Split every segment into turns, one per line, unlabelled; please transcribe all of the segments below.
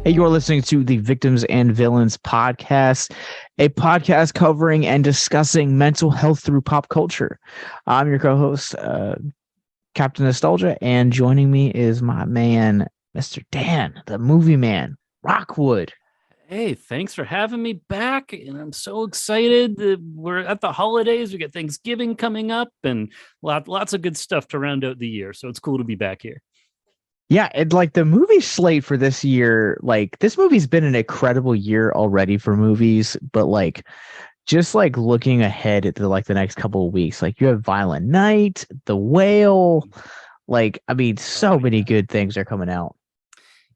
Hey, you're listening to the Victims and Villains podcast, a podcast covering and discussing mental health through pop culture. I'm your co-host, Captain Nostalgia, and joining me is my man, Mr. Dan, the movie man, Rockwood.
Hey, thanks for having me back. And I'm so excited that we're at the holidays. We got Thanksgiving coming up and lots of good stuff to round out the year. So it's cool to be back here.
Yeah, and like the movie slate for this year, like this movie's been an incredible year already for movies, but like just like looking ahead at the next couple of weeks, like you have Violent Night, The Whale, like I mean, so
Oh,
many
yeah.
good things are coming out.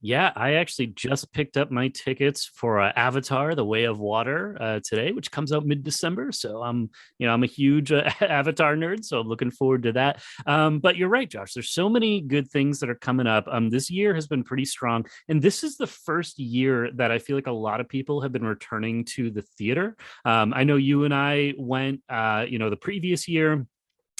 Yeah, I actually just picked up my tickets for Avatar: The Way of Water today, which comes out mid-December. So I'm a huge Avatar nerd, so I'm looking forward to that. But you're right, Josh. There's so many good things that are coming up. This year has been pretty strong, and this is the first year that I feel like a lot of people have been returning to the theater. I know you and I went, the previous year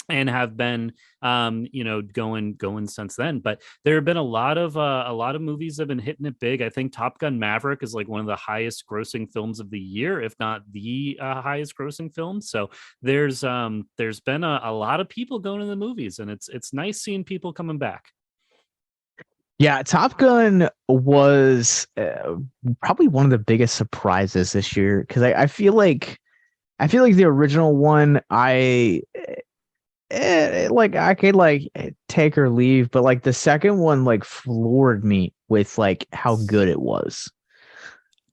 and have been going since then, but there have been a lot of movies that have been hitting it big. I think Top Gun Maverick is like one of the highest grossing films of the year, if not the highest grossing film. So there's been a lot of people going to the movies, and it's nice seeing people coming back.
Yeah, Top Gun was probably one of the biggest surprises this year because I feel like the original one like I could like take or leave, but like the second one like floored me with like how good it was.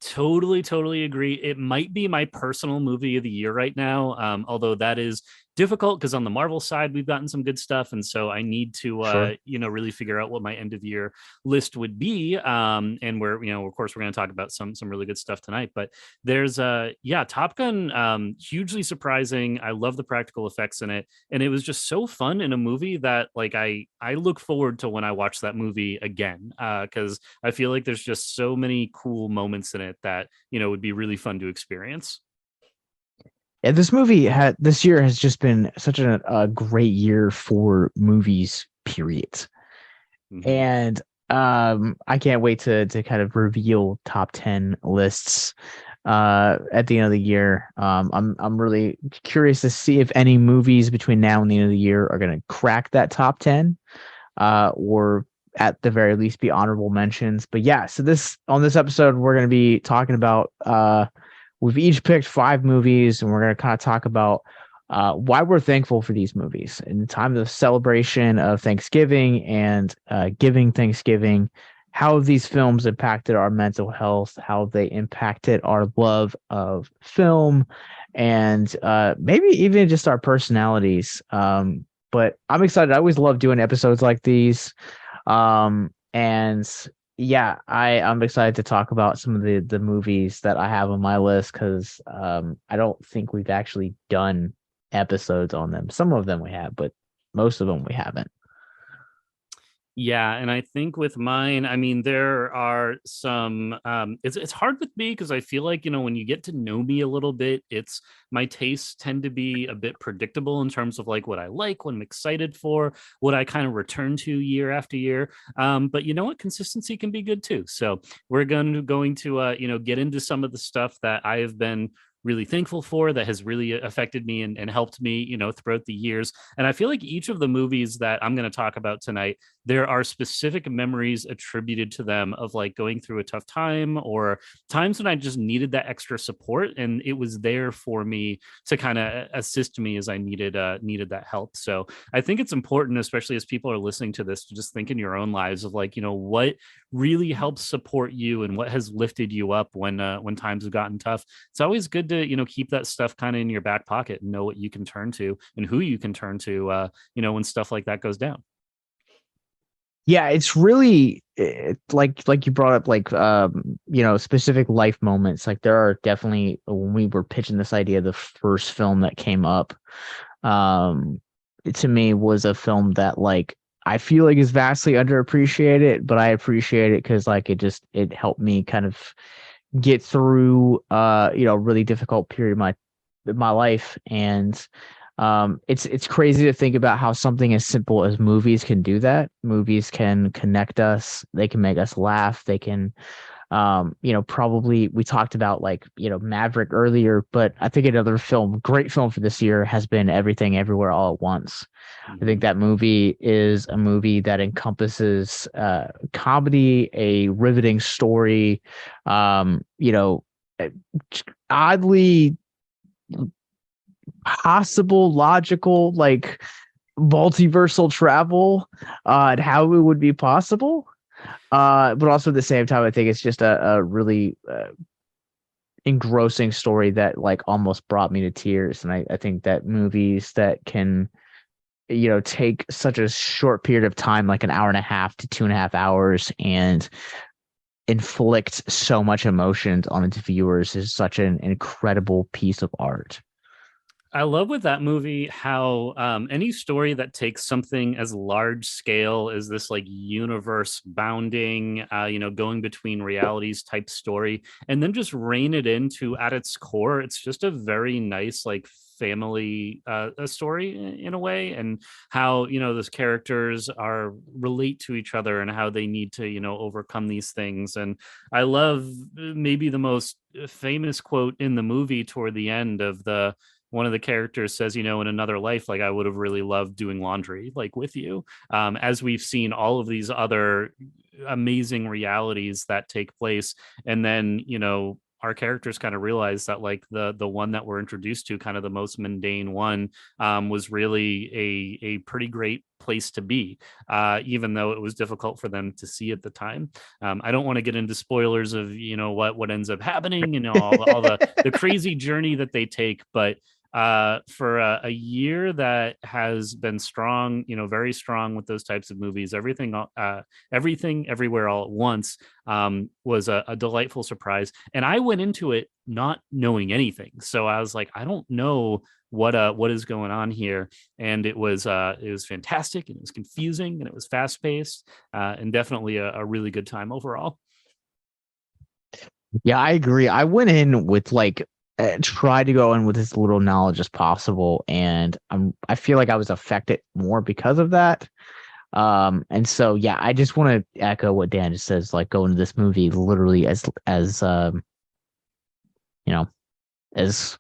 Totally agree. It might be my personal movie of the year right now. Although that is difficult because on the Marvel side, we've gotten some good stuff. And so I need to,
Sure.
really figure out what my end of year list would be. And of course, we're going to talk about some really good stuff tonight. But there's, Top Gun, hugely surprising. I love the practical effects in it. And it was just so fun in a movie that like I look forward to when I watch that movie again. Because I feel like there's just so many cool moments in it that, would be really fun to experience.
Yeah, this year has just been such a great year for movies, period.
Mhm.
And I can't wait to kind of reveal top 10 lists at the end of the year. I'm really curious to see if any movies between now and the end of the year are going to crack that top 10 or at the very least be honorable mentions. But yeah, so this on this episode we're going to be talking about we've each picked 5 movies, and we're going to kind of talk about why we're thankful for these movies in time of celebration of Thanksgiving and giving Thanksgiving, how these films impacted our mental health, how they impacted our love of film, and maybe even just our personalities. But I'm excited. I always love doing episodes like these. And yeah, I'm excited to talk about some of the movies that I have on my list because I don't think we've actually done episodes on them. Some of them we have, but most of them we haven't.
Yeah, and I think with mine, I mean, there are some. It's hard with me because I feel like when you get to know me a little bit, it's my tastes tend to be a bit predictable in terms of like what I like, what I'm excited for, what I kind of return to year after year. But you know what, consistency can be good too. So we're going to get into some of the stuff that I have been really thankful for that has really affected me and helped me throughout the years. And I feel like each of the movies that I'm going to talk about tonight, there are specific memories attributed to them of like going through a tough time or times when I just needed that extra support, and it was there for me to kind of assist me as I needed that help. So I think it's important, especially as people are listening to this, to just think in your own lives of like what really helps support you and what has lifted you up when times have gotten tough. It's always good to keep that stuff kind of in your back pocket and know what you can turn to and who you can turn to when stuff like that goes down.
Yeah, it's really like you brought up like specific life moments. Like there are definitely when we were pitching this idea, the first film that came up um to me was a film that like I feel like is vastly underappreciated, but I appreciate it because like it helped me kind of get through really difficult period of my life. And it's crazy to think about how something as simple as movies can do that. Movies can connect us, they can make us laugh, they can Probably we talked about like, Maverick earlier, but I think another great film for this year has been Everything Everywhere All at Once. I think
Mhm.
that movie is a movie that encompasses comedy, a riveting story, um, you know, eh, oddly possible, logical, like multiversal travel, and how it would be possible. But also at the same time, I think it's just a really engrossing story that like almost brought me to tears. And I think that movies that can, take such a short period of time, like an hour and a half to 2.5 hours, and inflict so much emotion on its viewers is such an incredible piece of art.
I love with that movie how any story that takes something as large scale as this like universe bounding, going between realities type story, and then just rein it into at its core. It's just a very nice like family a story in a way, and how those characters are relate to each other and how they need to overcome these things. And I love maybe the most famous quote in the movie toward the end of the one of the characters says, in another life, like I would have really loved doing laundry, like with you. As we've seen all of these other amazing realities that take place. And then, our characters kind of realize that like the one that we're introduced to, kind of the most mundane one, was really a pretty great place to be, even though it was difficult for them to see at the time. I don't want to get into spoilers of what ends up happening, all the crazy journey that they take, but for a year that has been strong, very strong with those types of movies, everything everywhere all at once, was a delightful surprise. And I went into it not knowing anything, so I was like, I don't know what is going on here. And it was fantastic, and it was confusing, and it was fast paced, and definitely a really good time overall.
Yeah, I agree. I went in with like try to go in with as little knowledge as possible, and I feel like I was affected more because of that. And so yeah, I just want to echo what Dan just says, like go into this movie literally as you know as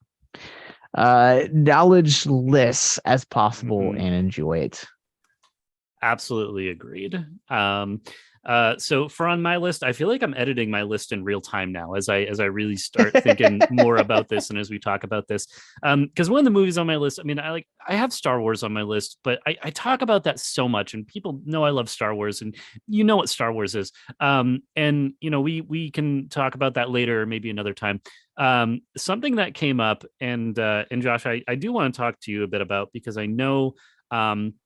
knowledgeless as possible
Mhm.
and enjoy it.
Absolutely agreed. So for on my list, I feel like I'm editing my list in real time now as I really start thinking more about this and as we talk about this. Because one of the movies on my list, I mean, I have Star Wars on my list, but I talk about that so much, and people know I love Star Wars, and you know what Star Wars is. And we can talk about that later, maybe another time. Something that came up, and Josh, I do want to talk to you a bit about, because I know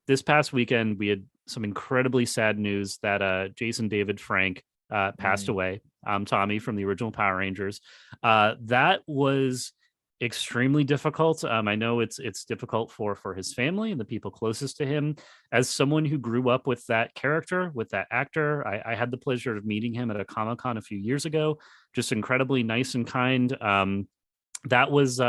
this past weekend, we had some incredibly sad news that Jason David Frank passed
Mm.
away. Tommy from the original Power Rangers. That was extremely difficult. I know it's difficult for his family and the people closest to him. As someone who grew up with that character, with that actor, I had the pleasure of meeting him at a Comic-Con a few years ago. Just incredibly nice and kind. That was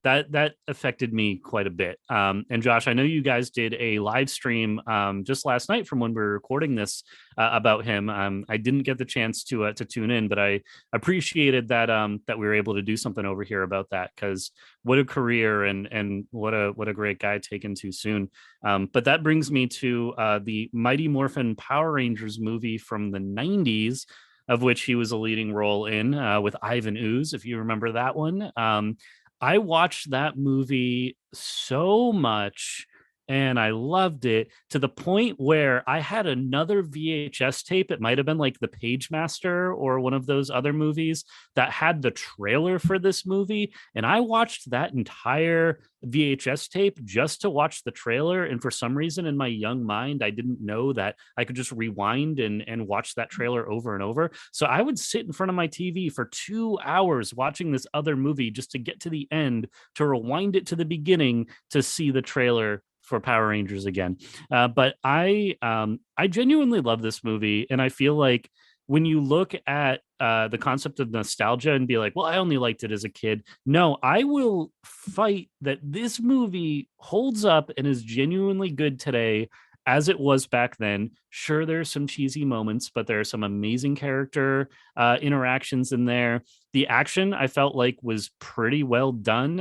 that affected me quite a bit. And Josh, I know you guys did a live stream just last night from when we were recording this about him. I didn't get the chance to tune in, but I appreciated that we were able to do something over here about that, because what a career, and what a great guy taken too soon. But that brings me to the Mighty Morphin Power Rangers movie from the '90s, of which he was a leading role in, with Ivan Ooze, if you remember that one. I watched that movie so much, and I loved it to the point where I had another VHS tape. It might have been like The Page Master or one of those other movies that had the trailer for this movie. And I watched that entire VHS tape just to watch the trailer. And for some reason, in my young mind, I didn't know that I could just rewind and watch that trailer over and over. So I would sit in front of my TV for 2 hours watching this other movie just to get to the end, to rewind it to the beginning to see the trailer for Power Rangers again. But I genuinely love this movie, and I feel like when you look at the concept of nostalgia and be like, well, I only liked it as a kid. No, I will fight that this movie holds up and is genuinely good today. as it was back then. Sure, there's some cheesy moments, but there are some amazing character interactions in there. The action I felt like was pretty well done.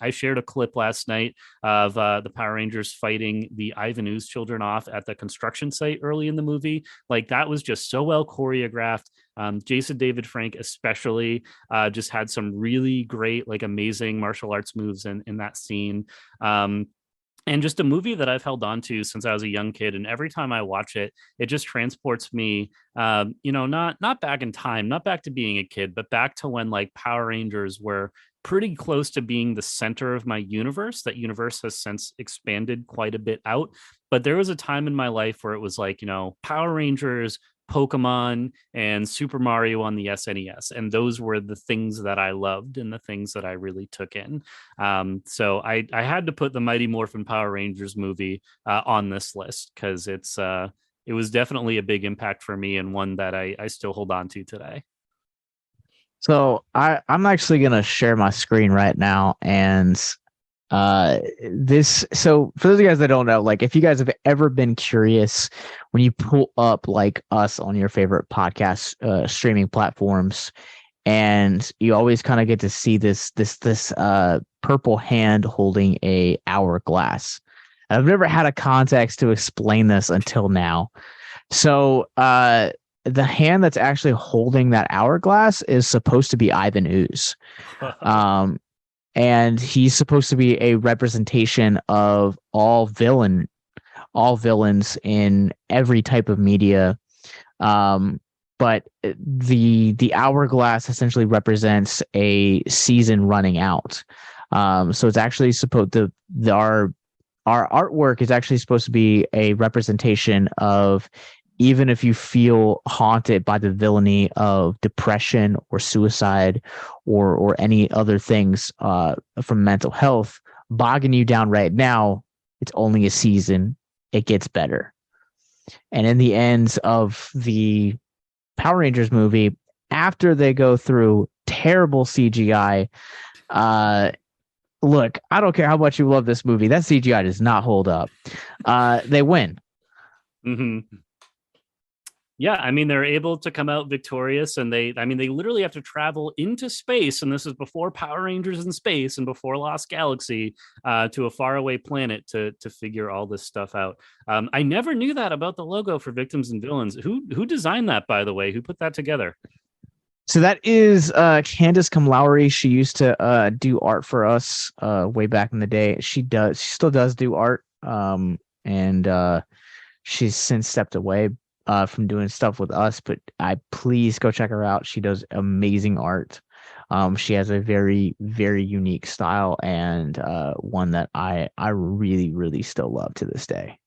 I shared a clip last night of the Power Rangers fighting the Ivan Ooze children off at the construction site early in the movie. Like that was just so well choreographed. Jason David Frank especially just had some really great, like amazing martial arts moves in that scene. And just a movie that I've held on to since I was a young kid, and every time I watch it, it just transports me, not back in time, not back to being a kid, but back to when like Power Rangers were pretty close to being the center of my universe. That universe has since expanded quite a bit out, but there was a time in my life where it was like, Power Rangers, Pokemon, and Super Mario on the SNES. And those were the things that I loved and the things that I really took in. So I had to put the Mighty Morphin Power Rangers movie on this list because it was definitely a big impact for me and one that I still hold on to today.
So I'm actually gonna share my screen right now, and so for those of you guys that don't know, like if you guys have ever been curious when you pull up like us on your favorite podcast streaming platforms, and you always kind of get to see this purple hand holding a hourglass. I've never had a context to explain this until now. So the hand that's actually holding that hourglass is supposed to be Ivan Ooze. And he's supposed to be a representation of all villains in every type of media. But the hourglass essentially represents a season running out. So it's actually supposed to our artwork is actually supposed to be a representation of, even if you feel haunted by the villainy of depression or suicide or any other things from mental health bogging you down right now, it's only a season. It gets better. And in the ends of the Power Rangers movie, after they go through terrible CGI, look, I don't care how much you love this movie, that CGI does not hold up. They win.
Mm-hmm. Yeah, I mean, they're able to come out victorious, and they literally have to travel into space, and this is before Power Rangers in space and before Lost Galaxy, to a faraway planet to figure all this stuff out. I never knew that about the logo for Victims and Villains. Who designed that, by the way? Who put that together?
So that is Candace Lowry. She used to do art for us way back in the day. She still does do art, and she's since stepped away from doing stuff with us, but please go check her out. She does amazing art. She has a very, very unique style, and one that I really, really still love to this day.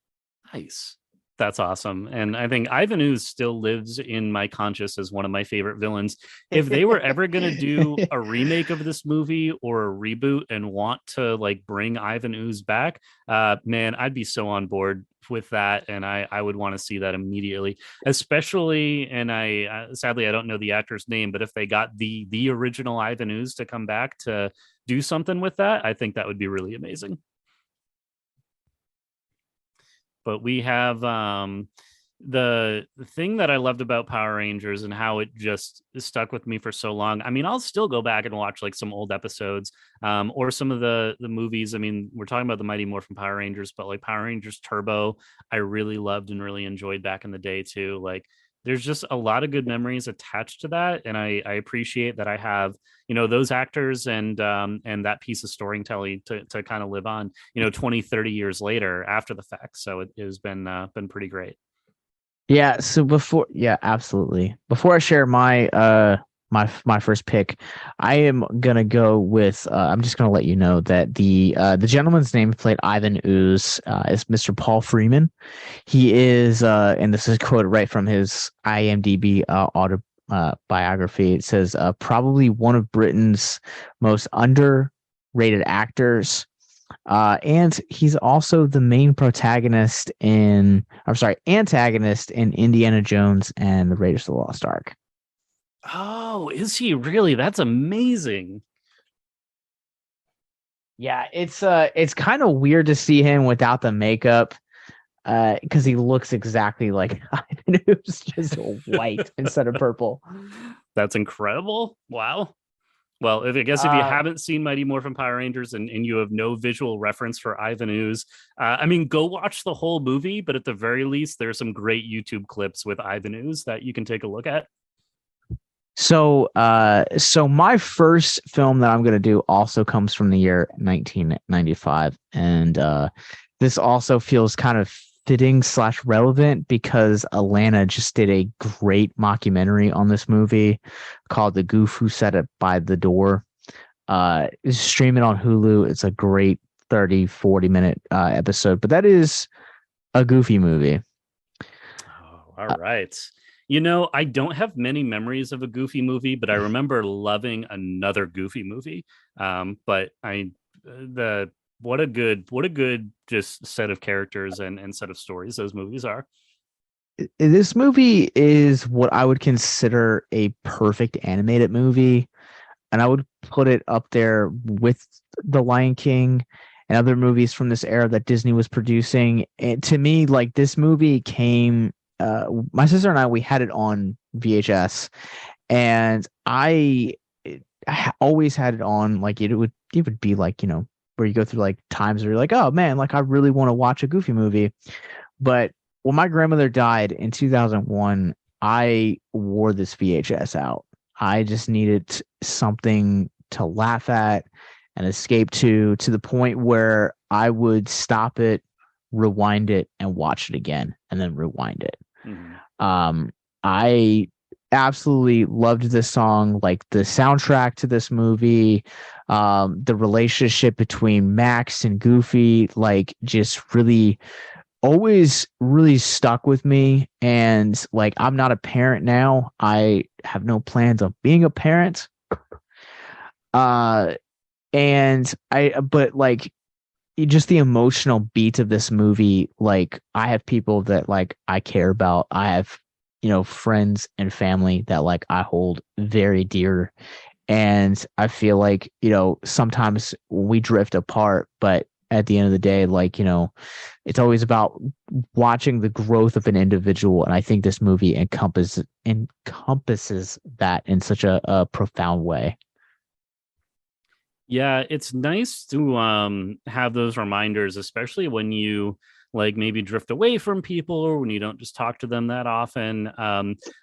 Nice. That's awesome. And I think Ivan Ooze still lives in my conscious as one of my favorite villains. If they were ever going to do a remake of this movie or a reboot and want to like bring Ivan Ooze back, man, I'd be so on board with that. And I would want to see that immediately, especially, and sadly, I don't know the actor's name, but if they got the original Ivan Ooze to come back to do something with that, I think that would be really amazing. But we have the thing that I loved about Power Rangers and how it just stuck with me for so long. I mean, I'll still go back and watch like some old episodes or some of the movies. I mean, we're talking about the Mighty Morphin Power Rangers, but like Power Rangers Turbo, I really loved and really enjoyed back in the day too. Like there's just a lot of good memories attached to that. And I appreciate that I have, those actors and that piece of storytelling to kind of live on, 20, 30 years later after the fact. So it has been pretty great.
Yeah. So absolutely. Before I share my my first pick, I am gonna go with. I'm just gonna let you know that the gentleman's name played Ivan Ooze is Mr. Paul Freeman. He is, and this is quoted right from his IMDb autobiography. It says, probably one of Britain's most underrated actors. And he's also the main antagonist in Indiana Jones and the Raiders of the Lost Ark.
Oh, is he really? That's amazing.
Yeah, it's kind of weird to see him without the makeup. because he looks exactly like Ivan Ooze, just white instead of purple.
That's incredible. Wow. Well, I guess if you
Uh,
haven't seen Mighty Morphin Power Rangers and you have no visual reference for Ivan Ooze, I mean, go watch the whole movie, but at the very least, there's some great YouTube clips with Ivan Ooze that you can take a look at.
so my first film that I'm gonna do also comes from the year 1995, and this also feels kind of fitting slash relevant because Alana just did a great mockumentary on this movie called "The Goof Who Set It by the Door." Stream it on Hulu. It's a great 30-40 minute episode, but that is a Goofy movie.
Oh, all right. You know, I don't have many memories of a Goofy movie, but I remember loving another Goofy movie. But I the what a good just set of characters and set of stories those movies are.
This movie is what I would consider a perfect animated movie, and I would put it up there with The Lion King and other movies from this era that Disney was producing. And to me, like this movie came, my sister and I, we had it on VHS, and I always had it on. Like it would be like, where you go through like times where you're like, oh man, like I really want to watch a Goofy movie. But when my grandmother died in 2001, I wore this VHS out. I just needed something to laugh at and escape to the point where I would stop it, rewind it, and watch it again, and then rewind it.
Mhm.
I absolutely loved this song, like the soundtrack to this movie, the relationship between Max and Goofy, like just really always really stuck with me. And like I'm not a parent now. I have no plans of being a parent. Uh and I but like just the emotional beats of this movie, like I have people that like I care about. I have, friends and family that like I hold very dear. And I feel like, sometimes we drift apart, but at the end of the day, like, it's always about watching the growth of an individual. And I think this movie encompasses that in such a profound way.
Yeah, it's nice to have those reminders, especially when you like maybe drift away from people or when you don't just talk to them that often.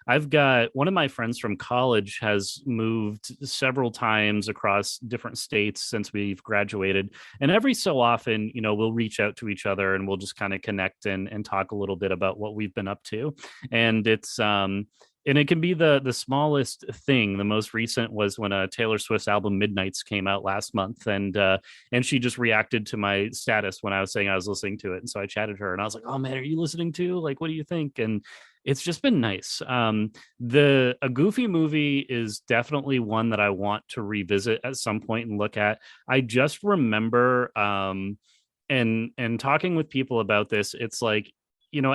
I've got one of my friends from college has moved several times across different states since we've graduated. And every so often, we'll reach out to each other and we'll just kind of connect and talk a little bit about what we've been up to. And and it can be the smallest thing. The most recent was when Taylor Swift's album Midnight's came out last month, and she just reacted to my status when I was saying I was listening to it, and so I chatted her, and I was like, "Oh man, are you listening to? Like, what do you think?" And it's just been nice. The A Goofy movie is definitely one that I want to revisit at some point and look at. I just remember and talking with people about this, it's like,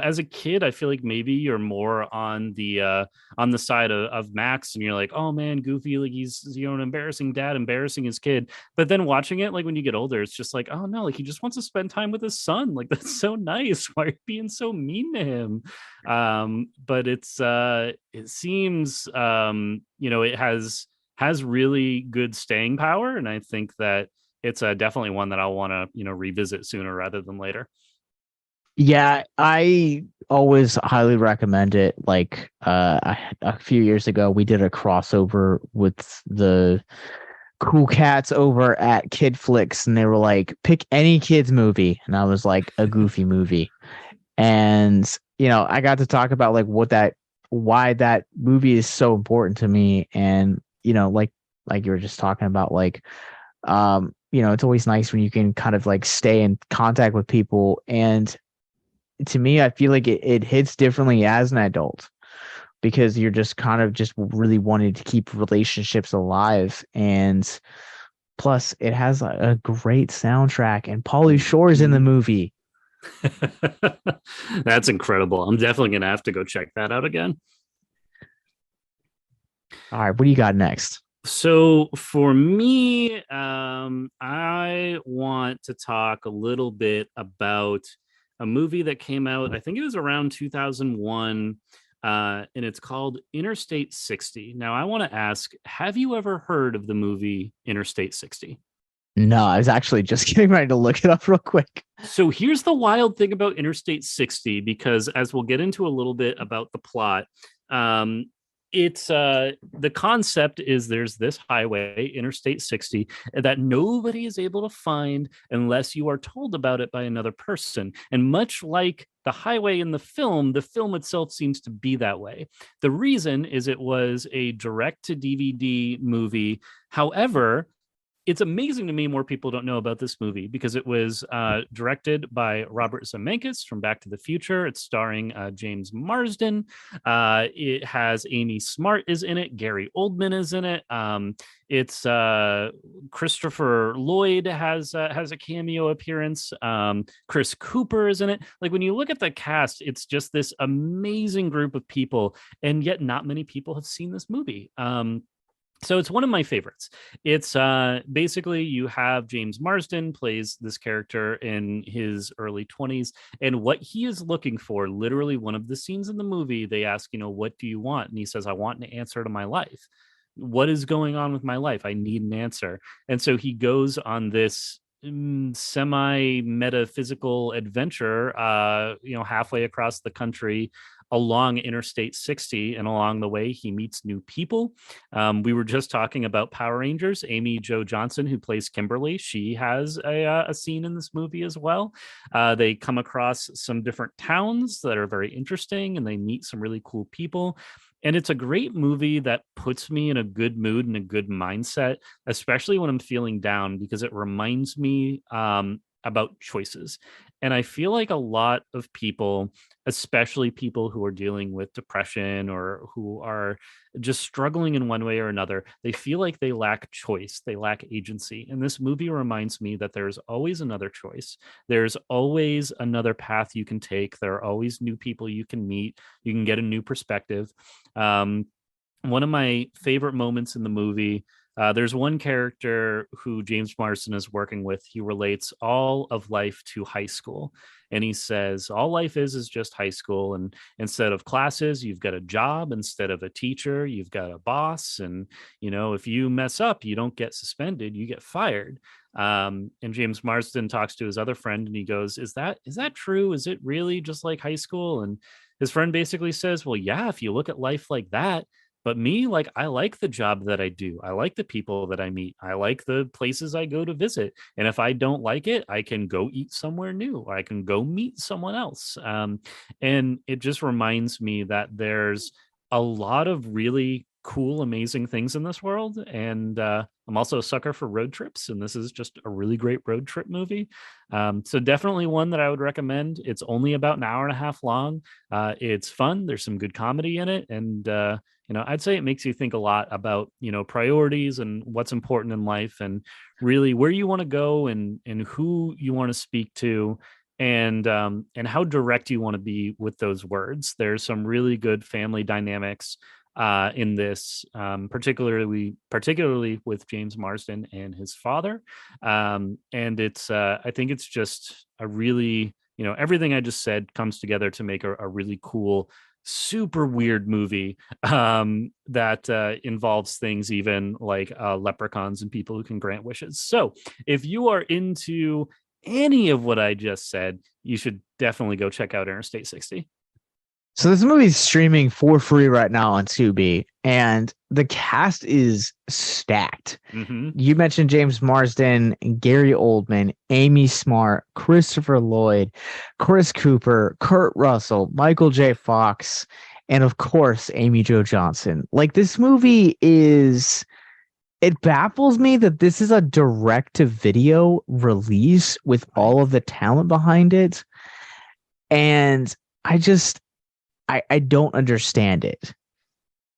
as a kid, I feel like maybe you're more on the side of Max, and you're like, oh man, Goofy, like he's an embarrassing dad, embarrassing his kid. But then watching it, like when you get older, it's just like, oh no, like he just wants to spend time with his son. Like that's so nice. Why are you being so mean to him? But it seems it has really good staying power, and I think that it's definitely one that I'll want to revisit sooner rather than later.
Yeah, I always highly recommend it. Like a few years ago, we did a crossover with the cool cats over at Kid Flicks, and they were like, pick any kids movie, and I was like, a Goofy movie. And I got to talk about like why that movie is so important to me. And like you were just talking about, like it's always nice when you can kind of like stay in contact with people. And to me, I feel like it hits differently as an adult because you're just kind of just really wanting to keep relationships alive. And plus, it has a great soundtrack, and Pauly Shore's in the movie.
That's incredible. I'm definitely gonna have to go check that out again.
All right, what do you got next?
So for me, I want to talk a little bit about a movie that came out, I think it was around 2001, and it's called Interstate 60. Now, I want to ask, have you ever heard of the movie Interstate 60?
No, I was actually just getting ready to look it up real quick.
So here's the wild thing about Interstate 60, because as we'll get into a little bit about the plot, um, it's the concept is there's this highway, Interstate 60, that nobody is able to find unless you are told about it by another person. And much like the highway in the film itself seems to be that way. The reason is it was a direct to DVD movie. However, it's amazing to me more people don't know about this movie because it was directed by Robert Zemeckis from Back to the Future. It's starring James Marsden. It has Amy Smart is in it. Gary Oldman is in it. It's Christopher Lloyd has a cameo appearance. Chris Cooper is in it. Like when you look at the cast, it's just this amazing group of people, and yet not many people have seen this movie. So it's one of my favorites. It's basically you have James Marsden plays this character in his early 20s, and what he is looking for, literally one of the scenes in the movie, they ask, what do you want? And he says, I want an answer to my life. What is going on with my life? I need an answer. And so he goes on this semi metaphysical adventure, halfway across the country along Interstate 60, and along the way he meets new people. We were just talking about Power Rangers. Amy Jo Johnson, who plays Kimberly, she has a scene in this movie as well. They come across some different towns that are very interesting, and they meet some really cool people. And it's a great movie that puts me in a good mood and a good mindset, especially when I'm feeling down, because it reminds me about choices. And I feel like a lot of people, especially people who are dealing with depression or who are just struggling in one way or another, they feel like they lack choice, they lack agency. And this movie reminds me that there's always another choice. There's always another path you can take. There are always new people you can meet. You can get a new perspective. One of my favorite moments in the movie, there's one character who James Marsden is working with. He relates all of life to high school. And he says, all life is just high school. And instead of classes, you've got a job. Instead of a teacher, you've got a boss. And, if you mess up, you don't get suspended, you get fired. And James Marsden talks to his other friend and he goes, is that true? Is it really just like high school? And his friend basically says, well, yeah, if you look at life like that. But me, like, I like the job that I do. I like the people that I meet. I like the places I go to visit. And if I don't like it, I can go eat somewhere new, or I can go meet someone else. And it just reminds me that there's a lot of really cool, amazing things in this world. And I'm also a sucker for road trips. And this is just a really great road trip movie. So definitely one that I would recommend. It's only about an hour and a half long. It's fun. There's some good comedy in it. And, I'd say it makes you think a lot about, priorities and what's important in life, and really where you want to go, and who you want to speak to, and how direct you want to be with those words. There's some really good family dynamics in this, particularly with James Marsden and his father. And it's I think it's just a really, everything I just said comes together to make a really cool, super weird movie that involves things even like leprechauns and people who can grant wishes. So if you are into any of what I just said, you should definitely go check out Interstate 60.
So this movie's streaming for free right now on Tubi, and the cast is stacked.
Mm-hmm.
You mentioned James Marsden, Gary Oldman, Amy Smart, Christopher Lloyd, Chris Cooper, Kurt Russell, Michael J. Fox, and of course, Amy Jo Johnson. Like, this movie is... It baffles me that this is a direct-to-video release with all of the talent behind it. And I don't understand it.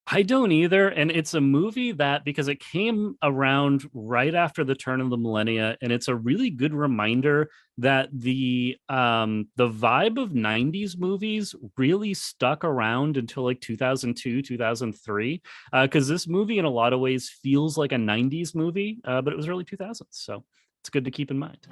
I don't either. And it's a movie that, because it came around right after the turn of the millennia, and it's a really good reminder that the vibe of 90s movies really stuck around until like 2002, 2003. Because this movie in a lot of ways feels like a 90s movie, but it was early 2000s. So it's good to keep in mind.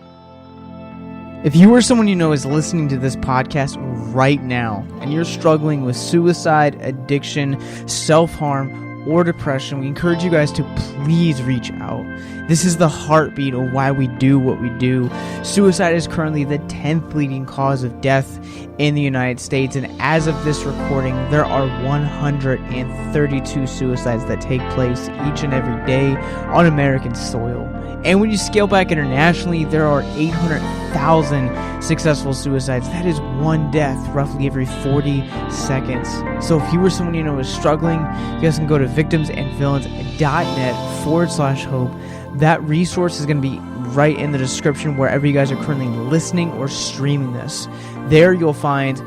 If you or someone you know is listening to this podcast right now and you're struggling with suicide, addiction, self-harm, or depression, we encourage you guys to please reach out. This is the heartbeat of why we do what we do. Suicide is currently the 10th leading cause of death in the United States, and as of this recording, there are 132 suicides that take place each and every day on American soil. And when you scale back internationally, there are 800,000 successful suicides. That is one death roughly every 40 seconds. So if you or someone you know is struggling, you guys can go to victimsandvillains.net/hope. That resource is going to be right in the description wherever you guys are currently listening or streaming this. There you'll find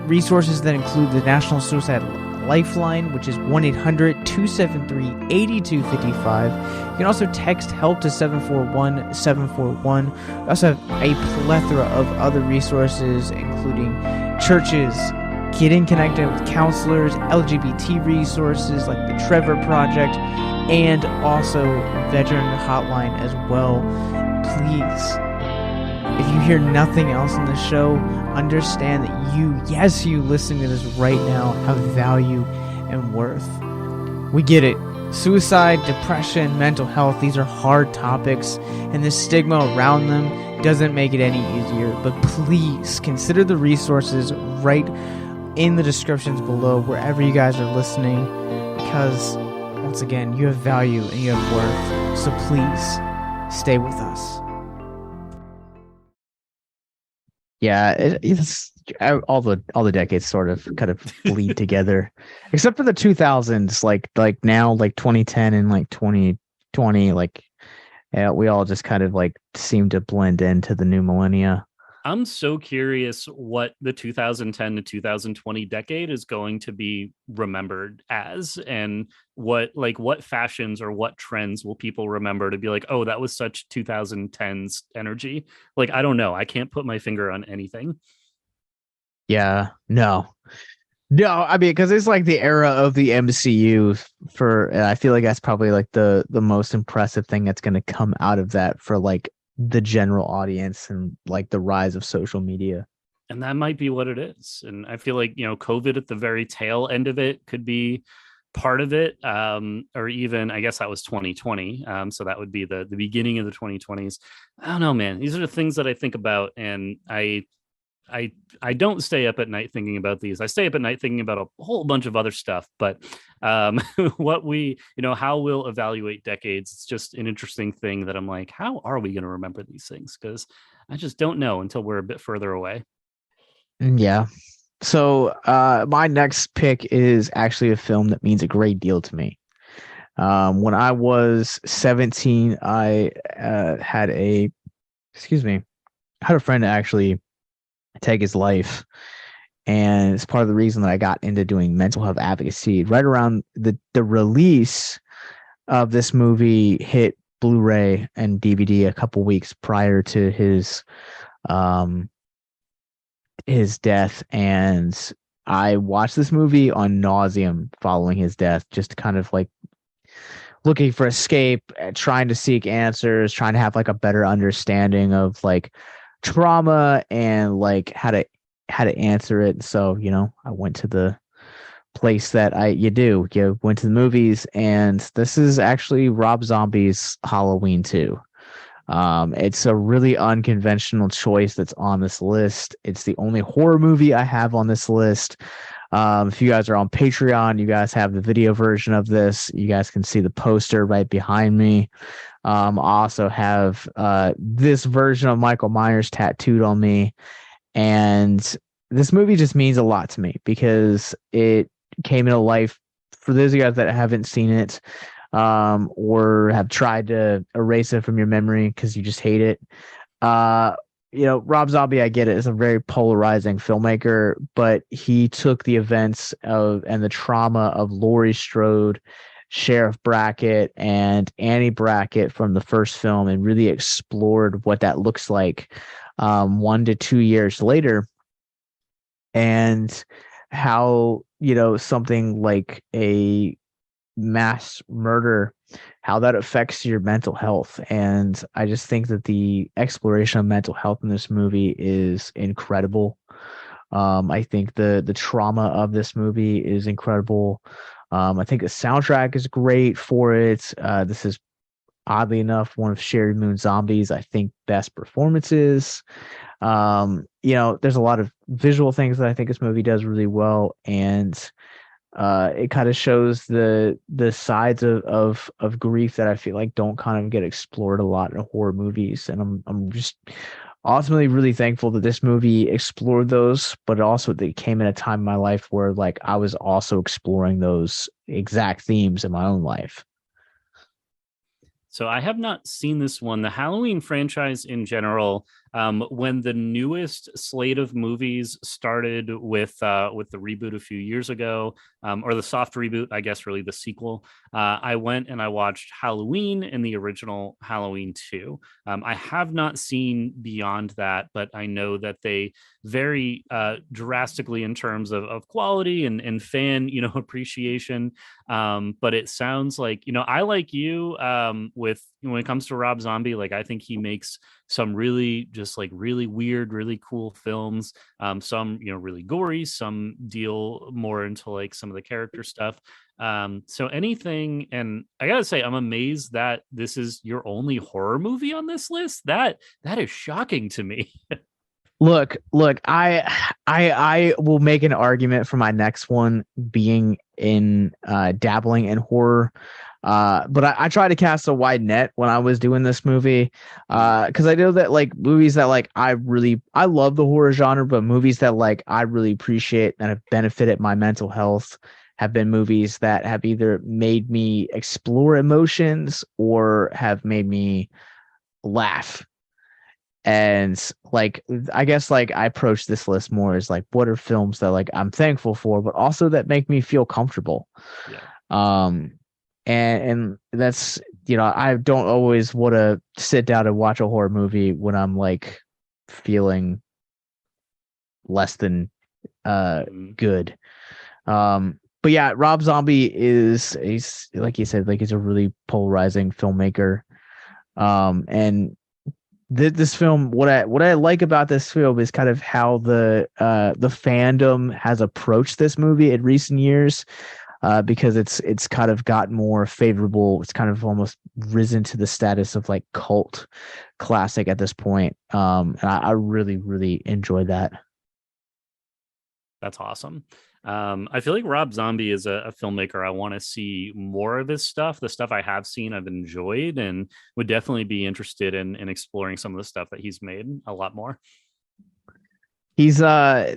resources that include the National Suicide Lifeline, which is 1-800-273-8255. You can also text HELP to 741-741. We also have a plethora of other resources, including churches, getting connected with counselors, LGBT resources like the Trevor Project, and also veteran hotline as well. Please, if you hear nothing else in the show, understand that you listening to this right now, have value and worth. We get it. Suicide, depression, mental health, these are hard topics, and the stigma around them doesn't make it any easier. But please consider the resources right in the descriptions below, wherever you guys are listening, because once again, you have value and you have worth. So please stay with us.
Yeah, it's all the decades sort of kind of bleed together, except for the 2000s, like now, like 2010 and like 2020, like we all just kind of like seem to blend into the new millennia.
I'm so curious what the 2010 to 2020 decade is going to be remembered as, and what fashions or what trends will people remember to be like, oh, that was such 2010s energy. Like, I don't know. I can't put my finger on anything.
Yeah, no, I mean, because it's like the era of the MCU I feel like that's probably like the most impressive thing that's going to come out of that for like the general audience, and like the rise of social media.
And that might be what it is. And I feel like, COVID at the very tail end of it could be part of it. Or even, I guess that was 2020. So that would be the beginning of the 2020s. I don't know, man. These are the things that I think about, and I don't stay up at night thinking about these. I stay up at night thinking about a whole bunch of other stuff. But how we'll evaluate decades, it's just an interesting thing that I'm like, how are we going to remember these things? Because I just don't know until we're a bit further away.
Yeah. So my next pick is actually a film that means a great deal to me. When I was 17, I had a friend actually take his life, and it's part of the reason that I got into doing mental health advocacy. Right around the release of this movie hit Blu-ray and DVD a couple weeks prior to his death, and I watched this movie on nauseam following his death, just kind of like looking for escape, trying to seek answers, trying to have like a better understanding of like trauma and like how to answer it. So, I went to the place that you went to the movies, and this is actually Rob Zombie's Halloween 2. It's a really unconventional choice that's on this list. It's the only horror movie I have on this list. If you guys are on Patreon, you guys have the video version of this. You guys can see the poster right behind me. I also have this version of Michael Myers tattooed on me. And this movie just means a lot to me because it came into life. For those of you guys that haven't seen it, or have tried to erase it from your memory because you just hate it, Rob Zombie, I get it, is a very polarizing filmmaker, but he took the events and the trauma of Laurie Strode, Sheriff Brackett, and Annie Brackett from the first film and really explored what that looks like 1 to 2 years later, and how something like a mass murder how that affects your mental health. And I just think that the exploration of mental health in this movie is incredible. I think the trauma of this movie is incredible. I think the soundtrack is great for it. This is oddly enough one of Sherry Moon Zombie's, I think, best performances. There's a lot of visual things that I think this movie does really well, and it kind of shows the sides of grief that I feel like don't kind of get explored a lot in horror movies. And I'm just ultimately really thankful that this movie explored those, but also that it came in a time in my life where like I was also exploring those exact themes in my own life.
So I have not seen this one. The Halloween franchise in general, when the newest slate of movies started with the reboot a few years ago, or the soft reboot, I guess, really the sequel, I went and I watched Halloween and the original Halloween 2. I have not seen beyond that, but I know that they vary drastically in terms of quality and fan, appreciation. But it sounds like, I like you with when it comes to Rob Zombie, like I think he makes some really just like really weird, really cool films. Some, really gory, some deal more into like some of the character stuff. So anything, and I gotta say, I'm amazed that this is your only horror movie on this list. That is shocking to me.
Look, I will make an argument for my next one being in dabbling in horror. But I try to cast a wide net when I was doing this movie. Because I know that like movies that like I love the horror genre, but movies that like I really appreciate and have benefited my mental health have been movies that have either made me explore emotions or have made me laugh. And like I guess like I approach this list more as like what are films that like I'm thankful for, but also that make me feel comfortable.
Yeah.
And that's I don't always want to sit down and watch a horror movie when I'm like feeling less than good. But yeah, Rob Zombie he's like you said, like he's a really polarizing filmmaker. And this film, what I like about this film is kind of how the fandom has approached this movie in recent years, because it's kind of gotten more favorable. It's kind of almost risen to the status of like cult classic at this point. And I really, really enjoy that.
That's awesome. I feel like Rob Zombie is a filmmaker. I want to see more of his stuff. The stuff I have seen, I've enjoyed, and would definitely be interested in exploring some of the stuff that he's made a lot more.
He's I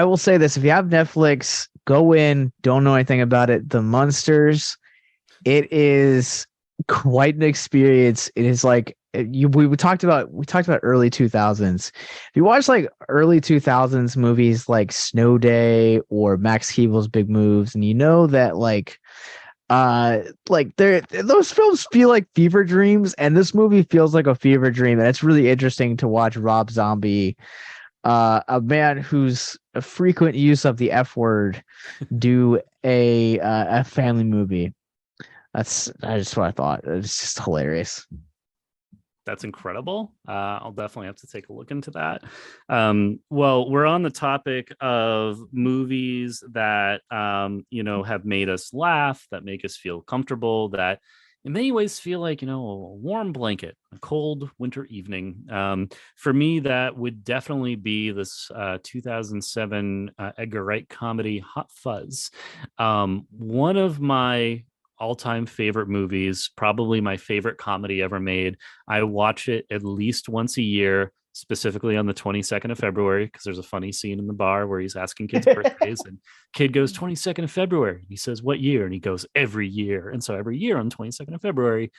will say this: if you have Netflix, go in. Don't know anything about it. The Munsters. It is quite an experience. It is like we talked about early 2000s. If you watch like early 2000s movies like Snow Day or Max Keeble's Big Moves, and you know that like those films feel like fever dreams, and this movie feels like a fever dream, and it's really interesting to watch Rob Zombie, a man who's a frequent use of the F word, do a family movie. That's just what I thought. It's just hilarious.
That's incredible. I'll definitely have to take a look into that. Well, we're on the topic of movies that, have made us laugh, that make us feel comfortable, that in many ways feel like, a warm blanket, a cold winter evening. For me, that would definitely be this 2007 Edgar Wright comedy, Hot Fuzz. One of my all-time favorite movies, probably my favorite comedy ever made. I watch it at least once a year, specifically on the 22nd of February, because there's a funny scene in the bar where he's asking kids birthdays, and kid goes 22nd of February. He says, "What year?" And he goes, "Every year." And so every year on 22nd of February,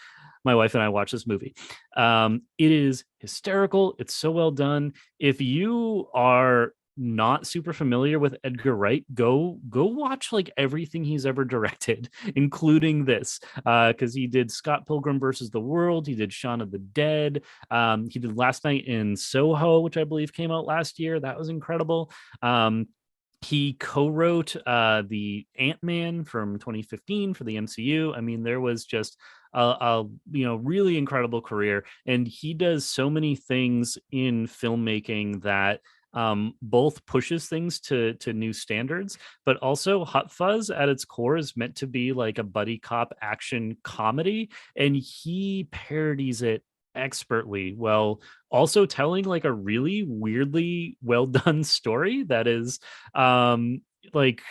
my wife and I watch this movie. It is hysterical. It's so well done. If you are not super familiar with Edgar Wright, go watch like everything he's ever directed, including this, because he did Scott Pilgrim versus the World, he did Shaun of the Dead, he did Last Night in Soho, which I believe came out last year. That was incredible. He co-wrote the Ant-Man from 2015 for the MCU. I mean, there was just a really incredible career, and he does so many things in filmmaking that both pushes things to new standards, but also Hot Fuzz at its core is meant to be like a buddy cop action comedy, and he parodies it expertly, while also telling like a really weirdly well done story that is like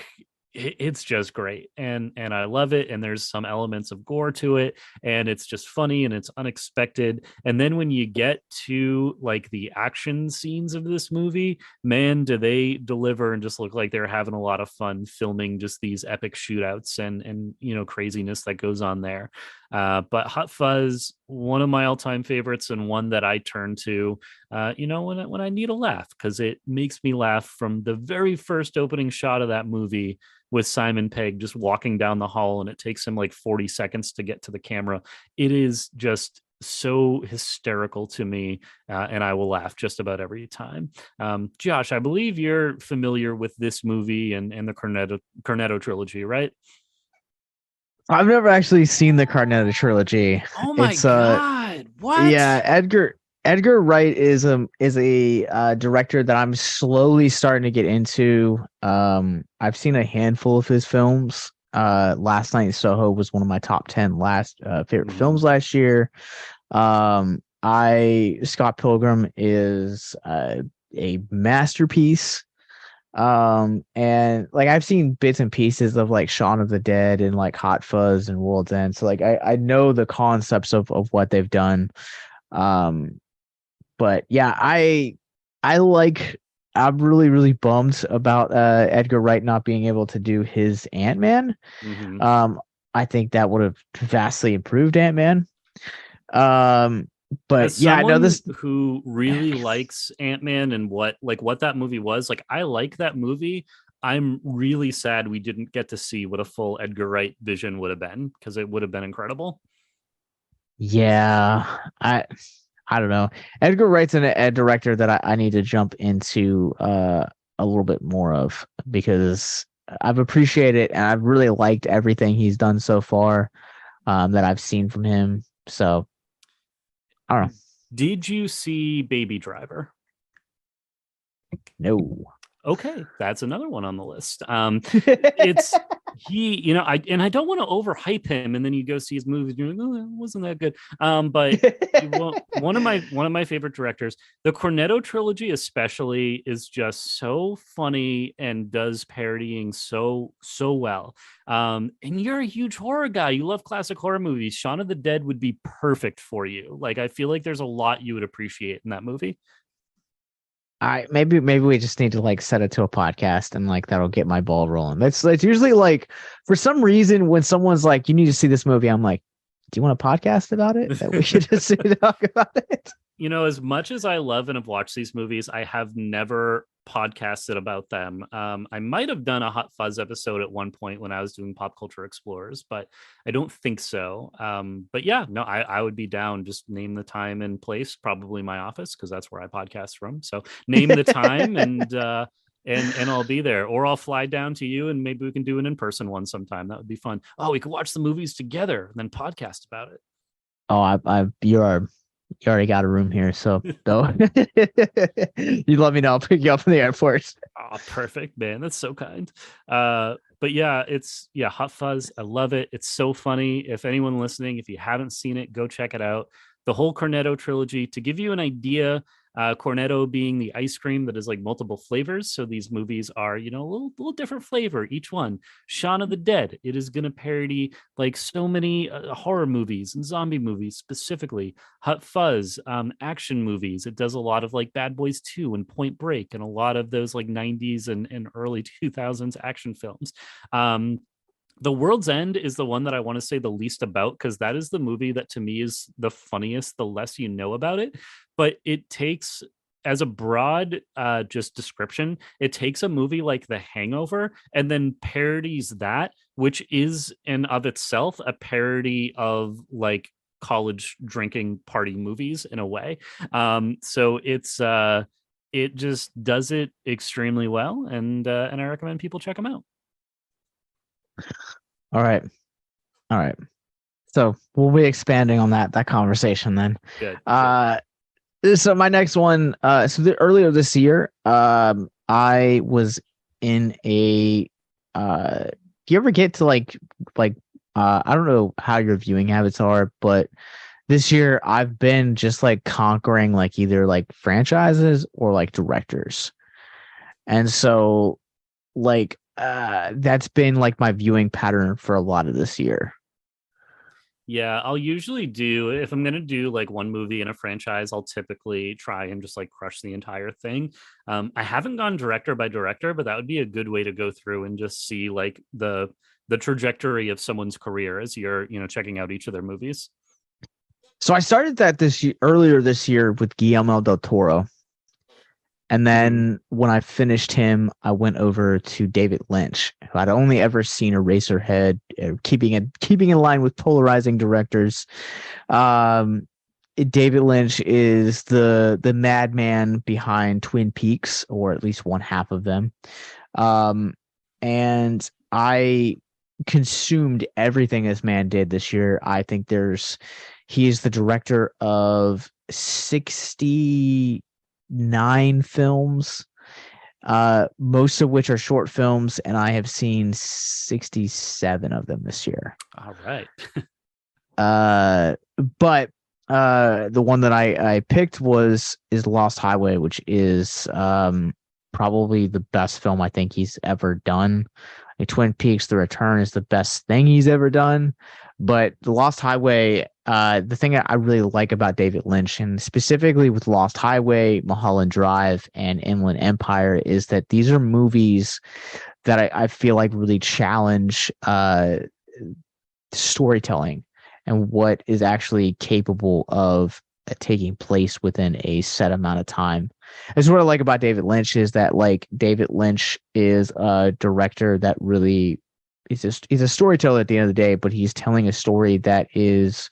it's just great, and I love it, and there's some elements of gore to it, and it's just funny and it's unexpected. And then when you get to like the action scenes of this movie, man, do they deliver and just look like they're having a lot of fun filming just these epic shootouts and craziness that goes on there. But Hot Fuzz, one of my all-time favorites, and one that I turn to when I need a laugh, because it makes me laugh from the very first opening shot of that movie with Simon Pegg just walking down the hall, and it takes him like 40 seconds to get to the camera. It is just so hysterical to me, and I will laugh just about every time. Josh, I believe you're familiar with this movie and the Cornetto trilogy, right?
I've never actually seen the Cornetto trilogy.
Oh my God! What?
Yeah, Edgar Wright is a director that I'm slowly starting to get into. I've seen a handful of his films. Last Night in Soho was one of my top 10 favorite films last year. Scott Pilgrim is a masterpiece. And like I've seen bits and pieces of like Shaun of the Dead and like Hot Fuzz and World's End, so like I know the concepts of what they've done. But yeah, I'm really, really bummed about Edgar Wright not being able to do his Ant-Man. I think that would have vastly improved Ant-Man. But
as
yeah, I know this
who really likes Ant-Man and what that movie was. Like, I like that movie. I'm really sad we didn't get to see what a full Edgar Wright vision would have been, because it would have been incredible.
Yeah, I don't know. Edgar Wright's a director that I need to jump into a little bit more of, because I've appreciated and I've really liked everything he's done so far that I've seen from him. So I don't know.
Did you see Baby Driver?
No.
Okay, that's another one on the list. It's I don't want to overhype him, and then you go see his movies, and you're like, oh, it wasn't that good. But one of my favorite directors. The Cornetto trilogy, especially, is just so funny and does parodying so well. And you're a huge horror guy. You love classic horror movies. Shaun of the Dead would be perfect for you. Like, I feel like there's a lot you would appreciate in that movie.
Maybe we just need to like set it to a podcast, and like that'll get my ball rolling. That's usually like, for some reason when someone's like, you need to see this movie, I'm like, do you want a podcast about it that we should just talk about it?
As much as I love and have watched these movies, I have never podcasted about them. I might have done a Hot Fuzz episode at one point when I was doing Pop Culture Explorers, but I don't think so. But yeah, no, I would be down. Just name the time and place, probably my office, because that's where I podcast from. So name the time and I'll be there, or I'll fly down to you and maybe we can do an in-person one sometime. That would be fun. Oh, we could watch the movies together and then podcast about it.
Oh, you already got a room here, so no. You let me know. I'll pick you up from the airport.
Oh, perfect, man. That's so kind. But yeah, Hot Fuzz. I love it. It's so funny. If anyone listening, if you haven't seen it, go check it out. The whole Cornetto trilogy. To give you an idea, Cornetto being the ice cream that is like multiple flavors. So these movies are, a little different flavor, each one. Shaun of the Dead, it is going to parody like so many horror movies and zombie movies specifically. Hot Fuzz, action movies. It does a lot of like Bad Boys 2 and Point Break and a lot of those like 90s and early 2000s action films. The World's End is the one that I want to say the least about, because that is the movie that to me is the funniest, the less you know about it. But it takes, as a broad just description, it takes a movie like The Hangover and then parodies that, which is in of itself a parody of like college drinking party movies in a way. So it's it just does it extremely well, and I recommend people check them out.
All right. All right. So we'll be expanding on that conversation then.
Good.
So my next one, earlier this year, I was in a do you ever get to I don't know how your viewing habits are, but this year I've been just like conquering like either like franchises or like directors. And so that's been like my viewing pattern for a lot of this year.
Yeah, I'll usually do, if I'm going to do like one movie in a franchise, I'll typically try and just like crush the entire thing. I haven't gone director by director, but that would be a good way to go through and just see like the trajectory of someone's career as you're, checking out each of their movies.
So I started that earlier this year with Guillermo del Toro. And then when I finished him, I went over to David Lynch, who I'd only ever seen Eraserhead, keeping in line with polarizing directors. David Lynch is the madman behind Twin Peaks, or at least one half of them. And I consumed everything this man did this year. I think he is the director of 69 films, most of which are short films, and I have seen 67 of them this year.
All right.
But the one that I picked is Lost Highway, which is probably the best film I think he's ever done. Like Twin Peaks: The Return is the best thing he's ever done, but The Lost Highway, the thing I really like about David Lynch, and specifically with Lost Highway, Mulholland Drive, and Inland Empire, is that these are movies that I feel like really challenge storytelling and what is actually capable of taking place within a set amount of time. That's what I like about David Lynch, is that like David Lynch is a director that really he's a storyteller at the end of the day, but he's telling a story that is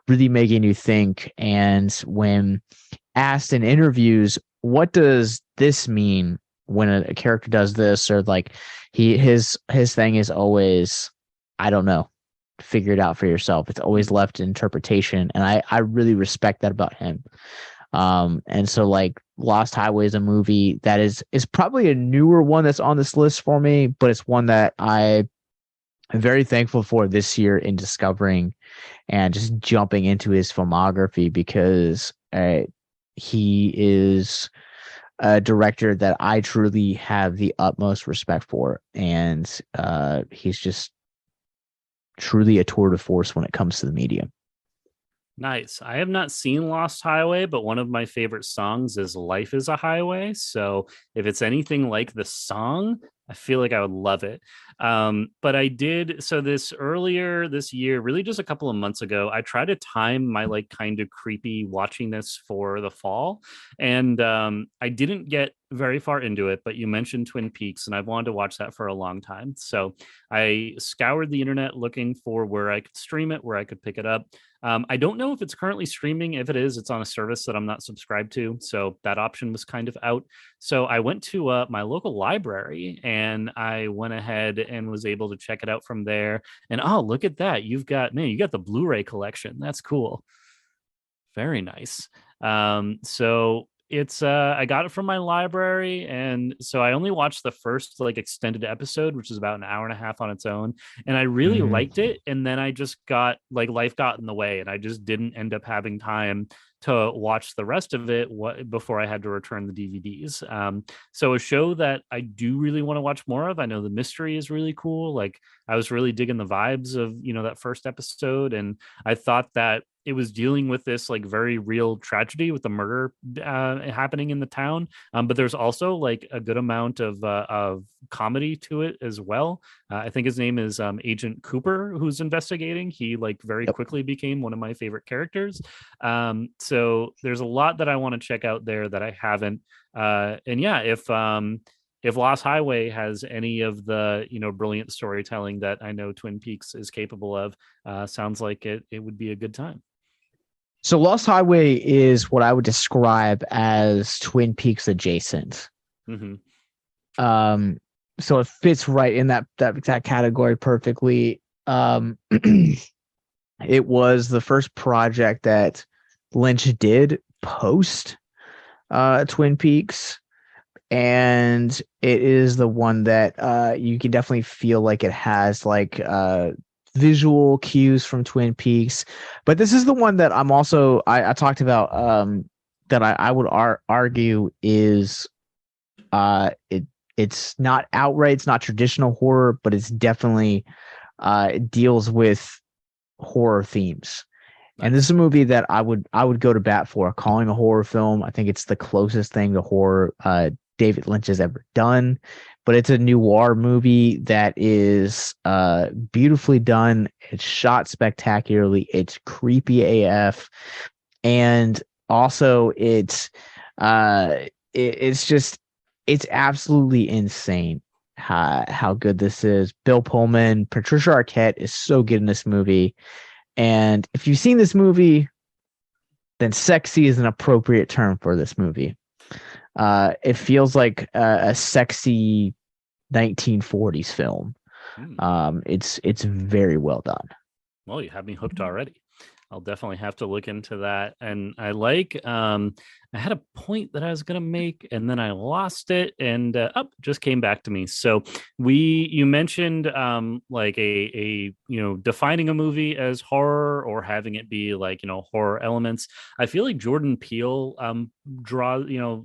really making you think. And when asked in interviews, what does this mean when a character does this, or like his thing is always, I don't know, figure it out for yourself. It's always left to interpretation, and I really respect that about him. And so like Lost Highway is a movie that is probably a newer one that's on this list for me, but it's one that I'm very thankful for this year in discovering and just jumping into his filmography, because he is a director that I truly have the utmost respect for, and he's just truly a tour de force when it comes to the medium.
Nice. I have not seen Lost Highway, but one of my favorite songs is Life is a Highway. So if it's anything like the song, I feel like I would love it. But I did. So earlier this year, really just a couple of months ago, I tried to time my like kind of creepy watching this for the fall. And I didn't get very far into it, but you mentioned Twin Peaks, and I've wanted to watch that for a long time. So I scoured the internet looking for where I could stream it, where I could pick it up. I don't know if it's currently streaming. If it is, it's on a service that I'm not subscribed to. So that option was kind of out. So I went to my local library, and I went ahead and was able to check it out from there. And oh, look at that. You got the Blu-ray collection. That's cool. Very nice. So it's I got it from my library, and so I only watched the first like extended episode, which is about an hour and a half on its own, and I really liked it. And then I just got like life got in the way, and I just didn't end up having time to watch the rest of it before I had to return the DVDs. So a show that I do really want to watch more of. I know the mystery is really cool. Like I was really digging the vibes of that first episode, and I thought that it was dealing with this like very real tragedy with the murder happening in the town, but there's also like a good amount of comedy to it as well. I think his name is Agent Cooper, who's investigating. He like very quickly became one of my favorite characters. So there's a lot that I want to check out there that I haven't. And yeah, if Lost Highway has any of the brilliant storytelling that I know Twin Peaks is capable of, sounds like it would be a good time.
So Lost Highway is what I would describe as Twin Peaks adjacent.
Mm-hmm.
Um, so it fits right in that category perfectly. It was the first project that Lynch did post Twin Peaks, and it is the one that you can definitely feel like it has like visual cues from Twin Peaks. But this is the one that I talked about that I would argue is it's not outright, it's not traditional horror, but it's definitely it deals with horror themes. And this is a movie that I would go to bat for calling a horror film. I think it's the closest thing to horror David Lynch has ever done. But it's a noir movie that is beautifully done. It's shot spectacularly. It's creepy AF, and also it's just it's absolutely insane how good this is. Bill Pullman, Patricia Arquette is so good in this movie. And if you've seen this movie, then sexy is an appropriate term for this movie. It feels like a sexy 1940s film. It's very well done.
Well, you have me hooked already. I'll definitely have to look into that. And I like, I had a point that I was going to make and then I lost it and just came back to me. So you mentioned like defining a movie as horror or having it be like, horror elements. I feel like Jordan Peele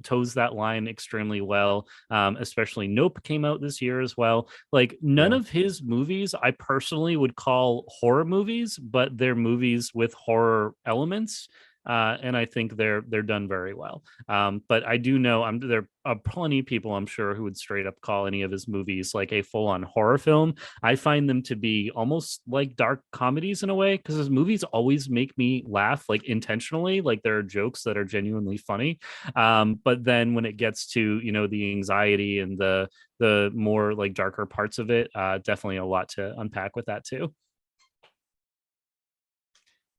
toes that line extremely well. Especially Nope came out this year as well. Like none of his movies I personally would call horror movies, but they're movies with horror elements. And I think they're done very well. But I do know there are plenty of people I'm sure who would straight up call any of his movies like a full-on horror film. I find them to be almost like dark comedies in a way because his movies always make me laugh like intentionally. Like there are jokes that are genuinely funny. But then when it gets to the anxiety and the more like darker parts of it, definitely a lot to unpack with that too.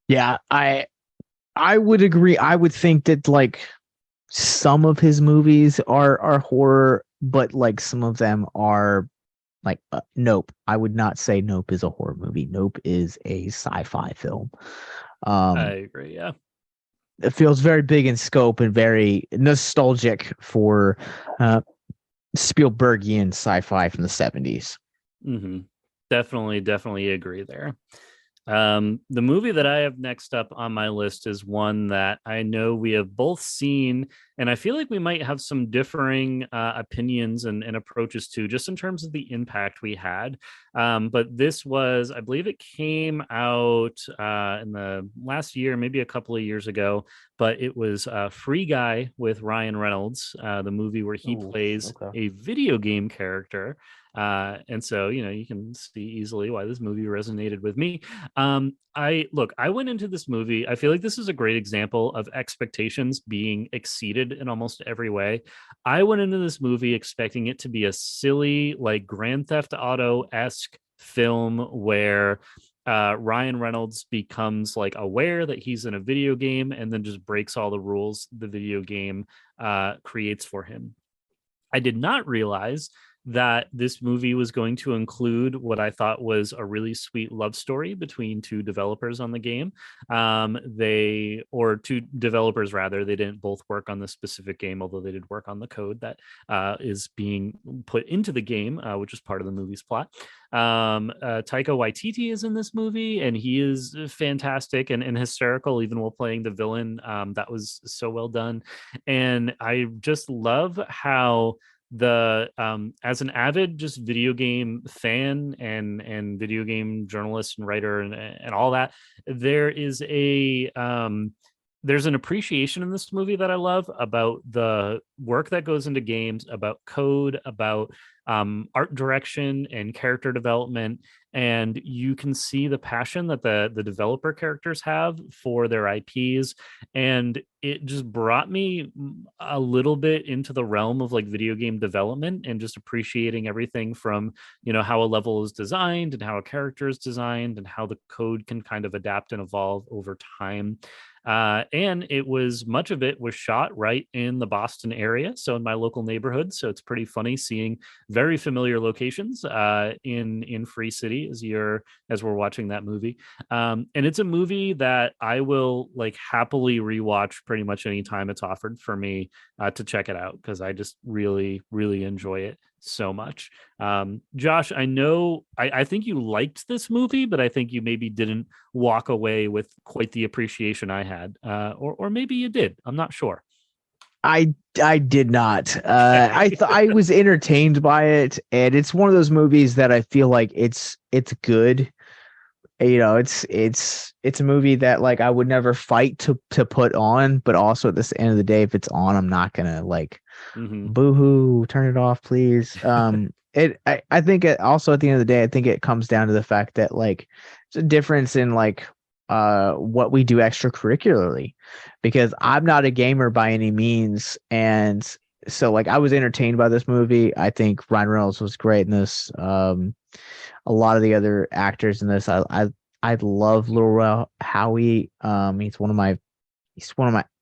Yeah, I would agree. I would think that like some of his movies are horror, but like some of them are like Nope. I would not say Nope is a horror movie. Nope is a sci-fi film.
I agree. Yeah.
It feels very big in scope and very nostalgic for Spielbergian sci-fi from the 70s.
Mm-hmm. Definitely agree there. The movie that I have next up on my list is one that I know we have both seen, and I feel like we might have some differing opinions and approaches to, just in terms of the impact we had. But this was, I believe it came out in the last year, maybe a couple of years ago, but it was Free Guy with Ryan Reynolds, the movie where he plays a video game character. And so, you can see easily why this movie resonated with me. I went into this movie. I feel like this is a great example of expectations being exceeded in almost every way. I went into this movie expecting it to be a silly, like Grand Theft Auto-esque film where Ryan Reynolds becomes like aware that he's in a video game and then just breaks all the rules the video game creates for him. I did not realize that this movie was going to include what I thought was a really sweet love story between two developers on the game. Two developers rather. They didn't both work on the specific game, although they did work on the code that is being put into the game, which is part of the movie's plot. Taika Waititi is in this movie, and he is fantastic and hysterical, even while playing the villain. That was so well done, and I just love how as an avid just video game fan and video game journalist and writer and all that, there's an appreciation in this movie that I love about the work that goes into games, about code, about art direction and character development, and you can see the passion that the developer characters have for their IPs. And it just brought me a little bit into the realm of like video game development and just appreciating everything from, how a level is designed and how a character is designed and how the code can kind of adapt and evolve over time. And much of it was shot right in the Boston area, so in my local neighborhood. So it's pretty funny seeing very familiar locations in Free City as we're watching that movie. And it's a movie that I will like happily rewatch pretty much anytime it's offered for me to check it out, because I just really, really enjoy it so much. Josh, I think you liked this movie, but I think you maybe didn't walk away with quite the appreciation I had, or maybe you did. I'm not sure.
I did not. I was entertained by it, and it's one of those movies that I feel like it's good. It's a movie that like I would never fight to put on, but also at the end of the day, if it's on, I'm not gonna like boo-hoo, turn it off, please. I think also at the end of the day, I think it comes down to the fact that like it's a difference in like what we do extracurricularly, because I'm not a gamer by any means, and so like I was entertained by this movie. I think Ryan Reynolds was great in this. A lot of the other actors in this, I love Lil Howie. He's one of my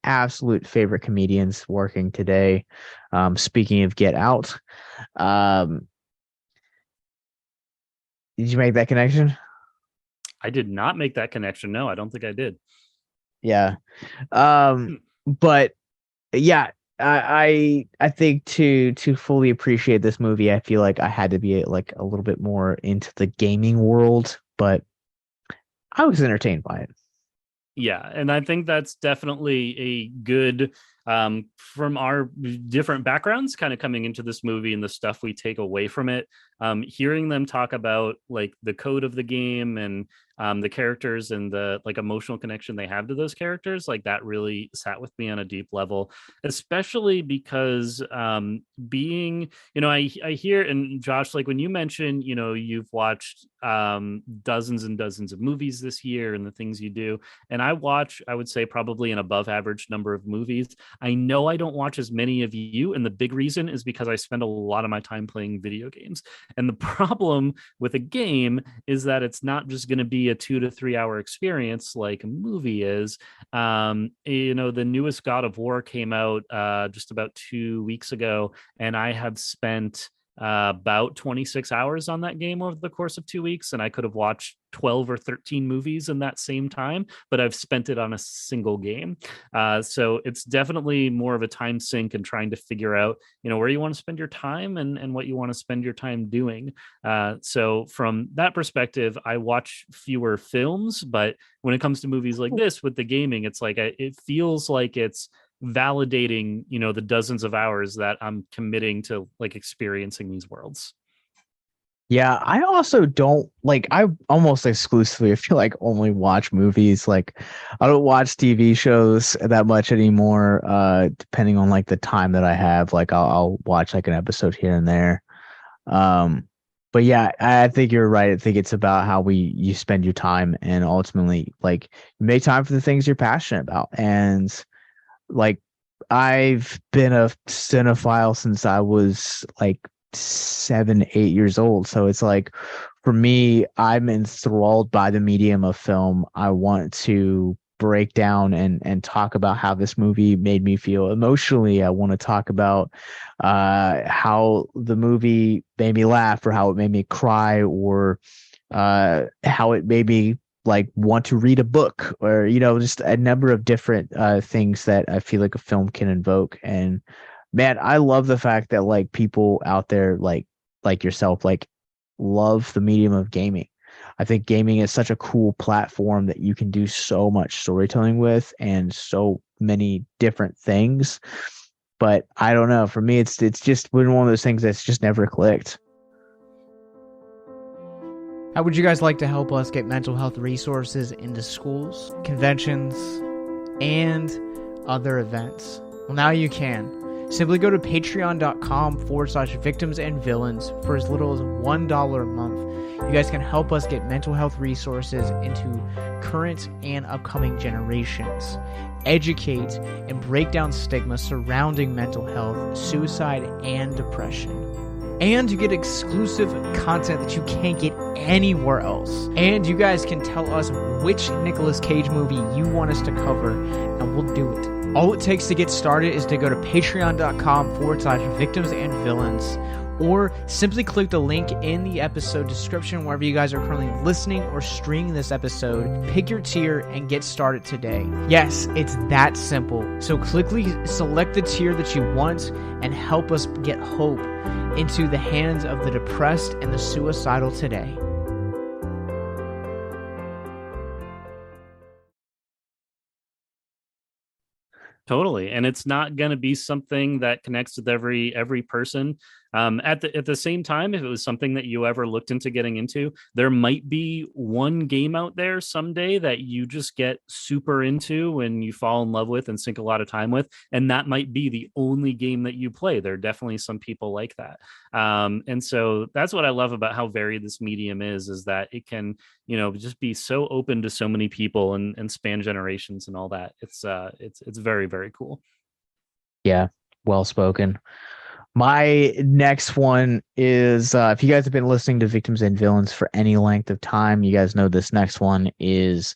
absolute favorite comedians working today. Speaking of Get Out, did you make that connection?
I did not make that connection. No, I don't think I did.
Yeah. But yeah, I think to fully appreciate this movie, I feel like I had to be like a little bit more into the gaming world, but I was entertained by it.
Yeah, and I think that's definitely a good, from our different backgrounds kind of coming into this movie and the stuff we take away from it, hearing them talk about like the code of the game and the characters and the like emotional connection they have to those characters, like that really sat with me on a deep level, especially because being, I hear, and Josh, like when you mentioned, you've watched dozens and dozens of movies this year and the things you do, and I would say probably an above average number of movies. I know I don't watch as many of you, and the big reason is because I spend a lot of my time playing video games. And the problem with a game is that it's not just going to be a 2 to 3 hour experience like a movie is. The newest God of War came out just about 2 weeks ago, and I have spent about 26 hours on that game over the course of 2 weeks, and I could have watched 12 or 13 movies in that same time, but I've spent it on a single game. So it's definitely more of a time sink and trying to figure out, where you want to spend your time and what you want to spend your time doing. So from that perspective, I watch fewer films, but when it comes to movies like this with the gaming, it's like, it feels like it's validating, the dozens of hours that I'm committing to like experiencing these worlds.
Yeah, I also don't like, I almost exclusively, I feel like, only watch movies. Like I don't watch TV shows that much anymore, depending on like the time that I have. Like I'll watch like an episode here and there. But yeah, I think you're right. I think it's about how you spend your time, and ultimately like you make time for the things you're passionate about. And like I've been a cinephile since I was like 7, 8 years old. So it's like, for me, I'm enthralled by the medium of film. I want to break down and talk about how this movie made me feel emotionally. I want to talk about how the movie made me laugh, or how it made me cry, or how it made me like want to read a book, or just a number of different things that I feel like a film can invoke. And man, I love the fact that like people out there like yourself like love the medium of gaming. I think gaming is such a cool platform that you can do so much storytelling with and so many different things. But I don't know, for me it's just been one of those things that's just never clicked.
How would you guys like to help us get mental health resources into schools, conventions, and other events? Well, now you can. Simply go to patreon.com/victims and villains for as little as $1 a month. You guys can help us get mental health resources into current and upcoming generations, educate and break down stigma surrounding mental health, suicide, and depression. And you get exclusive content that you can't get anywhere else. And you guys can tell us which Nicolas Cage movie you want us to cover, and we'll do it. All it takes to get started is to go to patreon.com/victims and villains, or simply click the link in the episode description wherever you guys are currently listening or streaming this episode. Pick your tier and get started today. Yes, it's that simple. So quickly select the tier that you want and help us get hope into the hands of the depressed and the suicidal today.
Totally. And it's not going to be something that connects with every person. At the same time, if it was something that you ever looked into getting into, there might be one game out there someday that you just get super into and you fall in love with and sink a lot of time with. And that might be the only game that you play. There are definitely some people like that. And so that's what I love about how varied this medium is that it can, just be so open to so many people and span generations and all that. It's very, very cool.
Yeah. Well spoken. My next one is, if you guys have been listening to Victims and Villains for any length of time, you guys know this next one is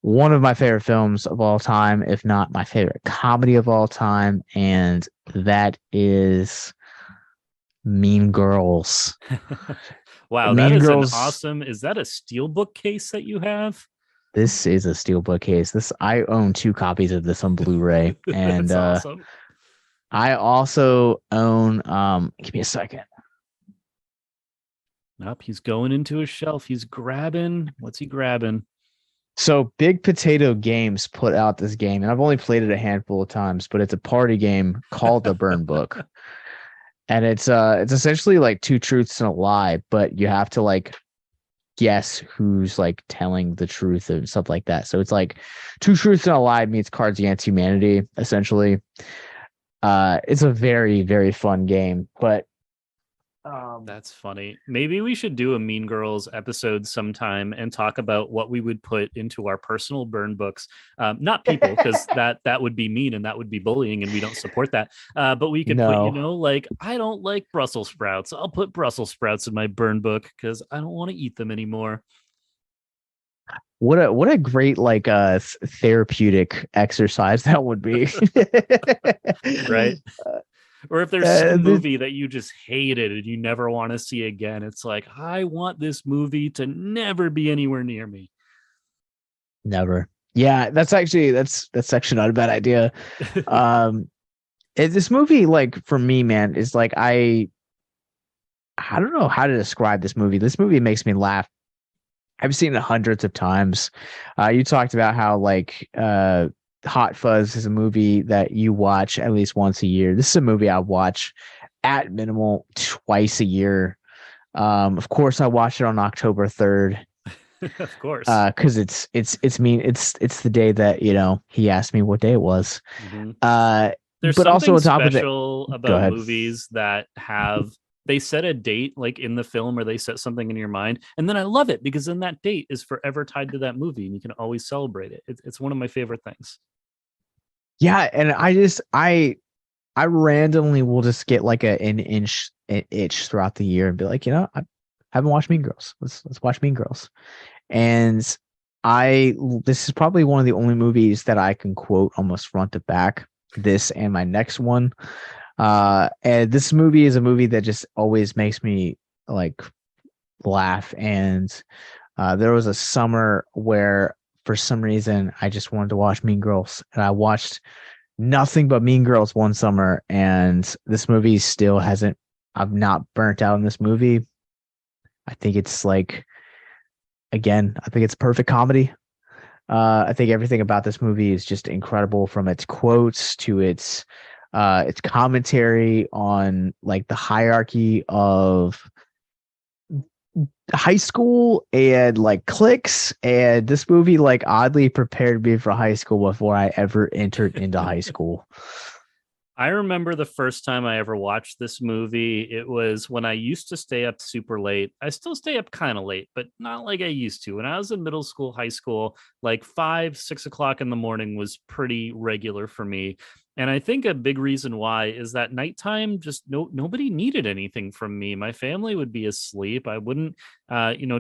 one of my favorite films of all time, if not my favorite comedy of all time, and that is Mean Girls.
Wow,
Mean
that is
Girls,
an awesome. Is that a steelbook case that you have?
This is a steelbook case. I own 2 copies of this on Blu-ray, and
That's awesome.
I also own, give me a second.
Nope, he's going into his shelf. He's grabbing. What's he grabbing?
So Big Potato Games put out this game, and I've only played it a handful of times, but it's a party game called The Burn Book. And it's essentially like 2 truths and a lie, but you have to like guess who's like telling the truth and stuff like that. So it's like 2 truths and a lie meets Cards Against Humanity, essentially. It's a very, very fun game, but
that's funny. Maybe we should do a Mean Girls episode sometime and talk about what we would put into our personal burn books. Not people, because that would be mean and that would be bullying, and we don't support that. But we could put, like, I don't like Brussels sprouts. I'll put Brussels sprouts in my burn book because I don't want to eat them anymore.
What a great like therapeutic exercise that would be.
Right. Or if there's some movie that you just hated and you never want to see again, it's like, I want this movie to never be anywhere near me.
Never. Yeah, that's actually not a bad idea. This movie, like, for me, man, is like I don't know how to describe this movie. This movie makes me laugh. I've seen it hundreds of times. You talked about how like Hot Fuzz is a movie that you watch at least once a year. This is a movie I watch at minimal twice a year. Of course, I watch it on October 3rd.
Of course,
because it's the day that he asked me what day it was.
Mm-hmm. There's
but
something
also on top
special
of
about movies that have. They set a date like in the film, or they set something in your mind. And then I love it because then that date is forever tied to that movie and you can always celebrate it. It's one of my favorite things.
Yeah. And I randomly will just get like an itch throughout the year and be like, I haven't watched Mean Girls. Let's watch Mean Girls. And this is probably one of the only movies that I can quote almost front to back, this and my next one. And this movie is a movie that just always makes me like laugh. And there was a summer where for some reason I just wanted to watch Mean Girls, and I watched nothing but Mean Girls one summer, and this movie still hasn't, I've not burnt out on this movie. I think it's like, again, I think it's perfect comedy. I think everything about this movie is just incredible, from its quotes to its commentary on like the hierarchy of high school and like cliques. And this movie like oddly prepared me for high school before I ever entered into high school.
I remember the first time I ever watched this movie. It was when I used to stay up super late. I still stay up kind of late, but not like I used to. When I was in middle school, high school, like 5, 6 o'clock in the morning was pretty regular for me. And I think a big reason why is that nighttime just nobody needed anything from me. My family would be asleep. I wouldn't,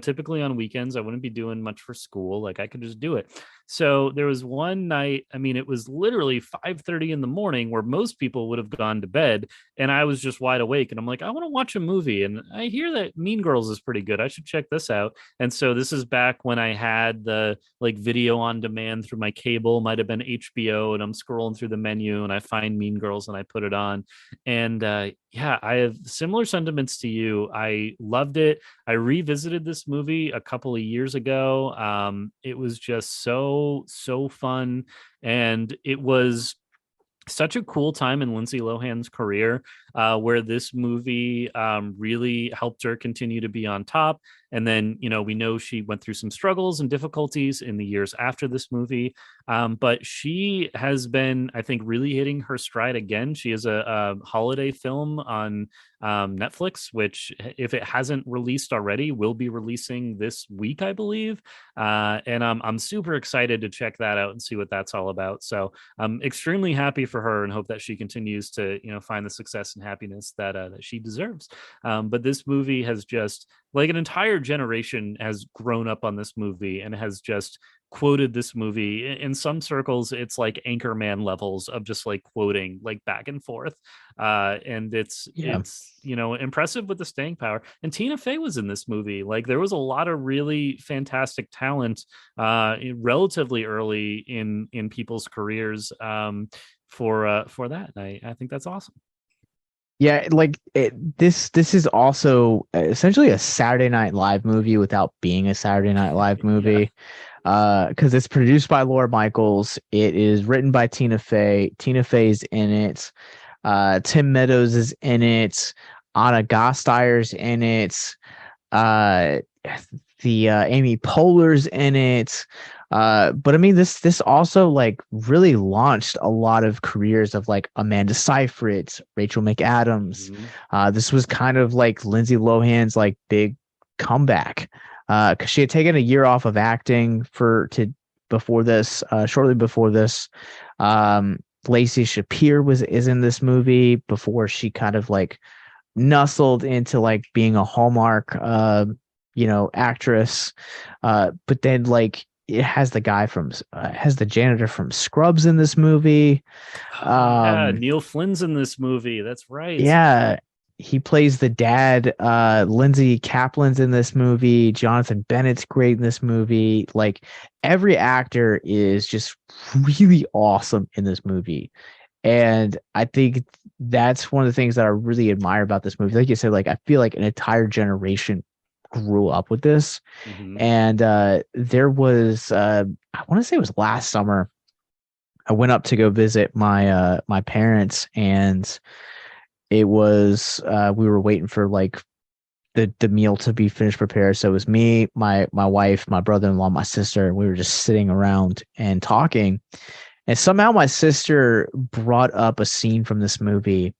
typically on weekends I wouldn't be doing much for school. Like I could just do it. So there was one night, I mean, it was literally 5:30 in the morning where most people would have gone to bed, and I was just wide awake. And I'm like, I want to watch a movie. And I hear that Mean Girls is pretty good. I should check this out. And so this is back when I had the like video on demand through my cable, might have been HBO, and I'm scrolling through the menu and I find Mean Girls and I put it on. And yeah, I have similar sentiments to you. I loved it. I revisited this movie a couple of years ago. It was just so fun, and it was such a cool time in Lindsay Lohan's career, where this movie really helped her continue to be on top. And then, we know she went through some struggles and difficulties in the years after this movie. But she has been, I think, really hitting her stride again. She has a holiday film on Netflix, which, if it hasn't released already, will be releasing this week, I believe. And I'm super excited to check that out and see what that's all about. So I'm extremely happy for her and hope that she continues to, find the success and happiness that she deserves. But this movie has just, like, an entire generation has grown up on this movie and has just quoted this movie in some circles. It's like Anchorman levels of just like quoting like back and forth. And it's
Yeah.
impressive with the staying power. And Tina Fey was in this movie. Like, there was a lot of really fantastic talent relatively early in people's careers, for that. And I think that's awesome.
Yeah, like this is also essentially a Saturday Night Live movie without being a Saturday Night Live
Yeah.
movie. Because it's produced by Laura Michaels. It is written by Tina Fey. Tina Fey's in it. Tim Meadows is in it. Anna Gasteyer's in it. Uh, the Amy Poehler's in it. But I mean, this also like really launched a lot of careers of like Amanda Seyfried, Rachel McAdams.
Mhm.
This was kind of like Lindsay Lohan's like big comeback, because she had taken a year off of acting before this, shortly before this. Lacey Shapiro is in this movie before she kind of like nestled into like being a Hallmark actress. But then like it has the janitor from Scrubs in this movie.
Oh, yeah,
Um,
Neil Flynn's in this movie. That's right.
yeah, he plays the dad. Lindsay Kaplan's in this movie. Jonathan Bennett's great in this movie. Like, every actor is just really awesome in this movie. And I think that's one of the things that I really admire about this movie. Like you said, like, I feel like an entire generation grew up with this.
Mhm.
And there was I want to say it was last summer. I went up to go visit my parents, and it was we were waiting for like the meal to be finished prepared. So it was me, my wife, my brother-in-law, my sister, and we were just sitting around and talking. And somehow my sister brought up a scene from this movie,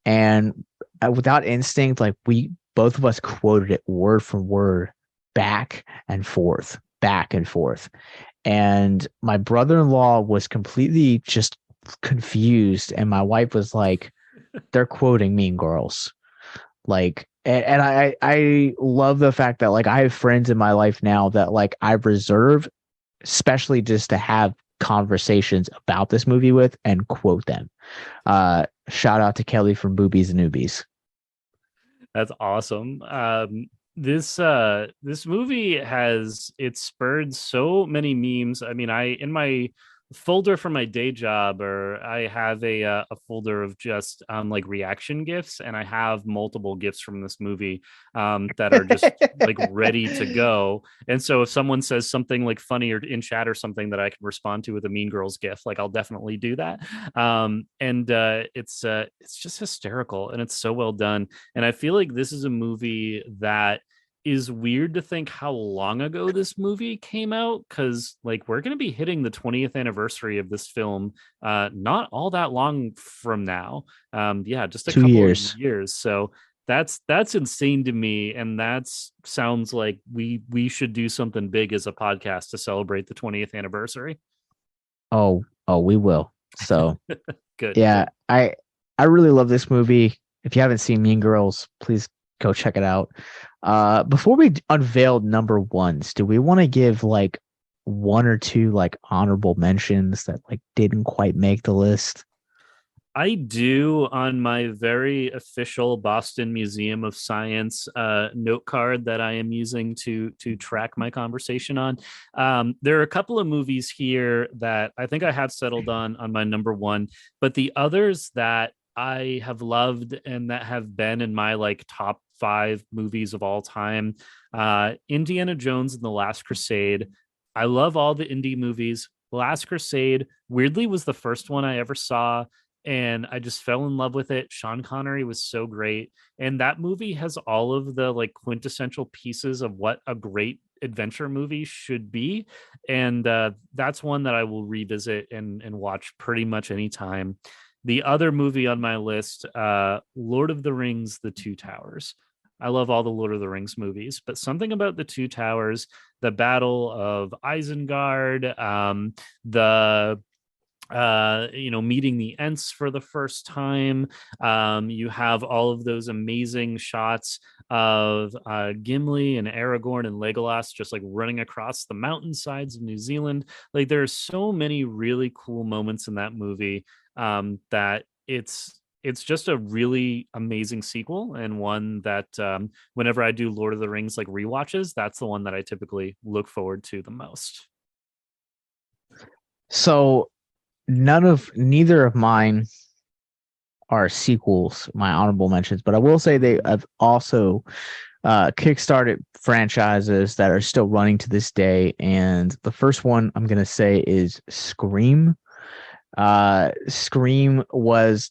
and without instinct, like, we both of us quoted it word for word, back and forth, back and forth. And my brother-in-law was completely just confused, and my wife was like, they're quoting Mean Girls. Like, and I love the fact that like I have friends in my life now that like I reserve, especially just to have conversations about this movie with and quote them. Shout out to Kelly from Boobies and Newbies.
That's awesome. This movie has it spurred so many memes. I mean, I in my folder for my day job, or I have a folder of just like reaction gifs, and I have multiple gifs from this movie that are just like ready to go. And so if someone says something like funny or in chat or something that I can respond to with a Mean Girls gif, like, I'll definitely do that. And it's just hysterical, and it's so well done. And I feel like this is a movie that is weird to think how long ago this movie came out, because like we're going to be hitting the 20th anniversary of this film not all that long from now. Yeah, just a
Two
couple of
years.
years. So that's insane to me, and that's sounds like we should do something big as a podcast to celebrate the 20th anniversary.
Oh, we will. So
Good,
yeah,
good.
I really love this movie. If you haven't seen Mean Girls, please go check it out. Before we unveil number ones, do we want to give like one or two like honorable mentions that like didn't quite make the list?
I do, on my very official Boston Museum of Science note card that I am using to track my conversation on. There are a couple of movies here that I think I have settled on my number one, but the others that I have loved and that have been in my like top five movies of all time, Indiana Jones and the Last Crusade. I love all the indie movies. Last Crusade weirdly was the first one I ever saw, and I just fell in love with it. Sean Connery was so great, and that movie has all of the like quintessential pieces of what a great adventure movie should be, and that's one that I will revisit and watch pretty much anytime. The other movie on my list, Lord of the Rings: The Two Towers. I love all the Lord of the Rings movies, but something about the Two Towers, the Battle of Isengard, the meeting the Ents for the first time. You have all of those amazing shots of Gimli and Aragorn and Legolas just like running across the mountainsides of New Zealand. Like there are so many really cool moments in that movie, that it's just a really amazing sequel, and one that whenever I do Lord of the Rings like rewatches, that's the one that I typically look forward to the most.
So neither of mine are sequels, my honorable mentions, but I will say they have also kickstarted franchises that are still running to this day. And the first one I'm gonna say is Scream. Scream was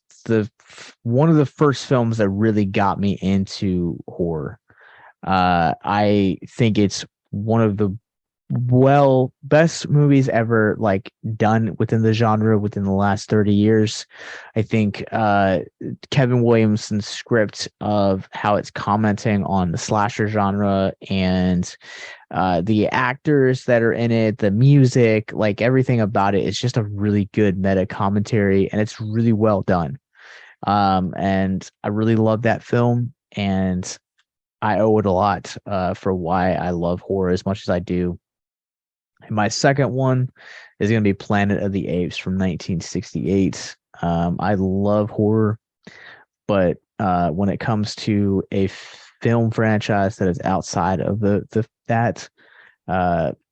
one of the first films that really got me into horror. I think it's one of the best movies ever like done within the genre within the last 30 years. I think Kevin Williamson's script of how it's commenting on the slasher genre and the actors that are in it, the music, like everything about it is just a really good meta commentary, and it's really well done. And I really love that film, and I owe it a lot for why I love horror as much as I do. And my second one is going to be Planet of the Apes from 1968. I love horror, but when it comes to a film franchise that is outside of that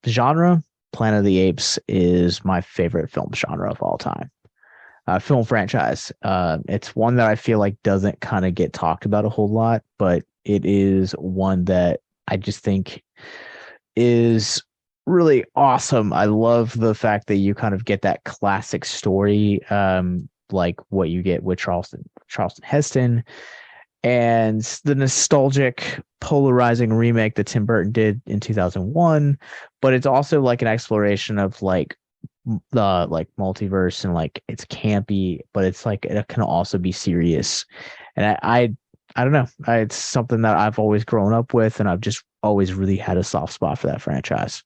genre, Planet of the Apes is my favorite film genre of all time. Film franchise. It's one that I feel like doesn't kind of get talked about a whole lot, but it is one that I just think is really awesome. I love the fact that you kind of get that classic story, like what you get with Charleston Heston, and the nostalgic, polarizing remake that Tim Burton did in 2001. But it's also like an exploration of like the like multiverse, and like it's campy, but it's like it can also be serious. And I don't know. It's something that I've always grown up with, and I've just always really had a soft spot for that franchise.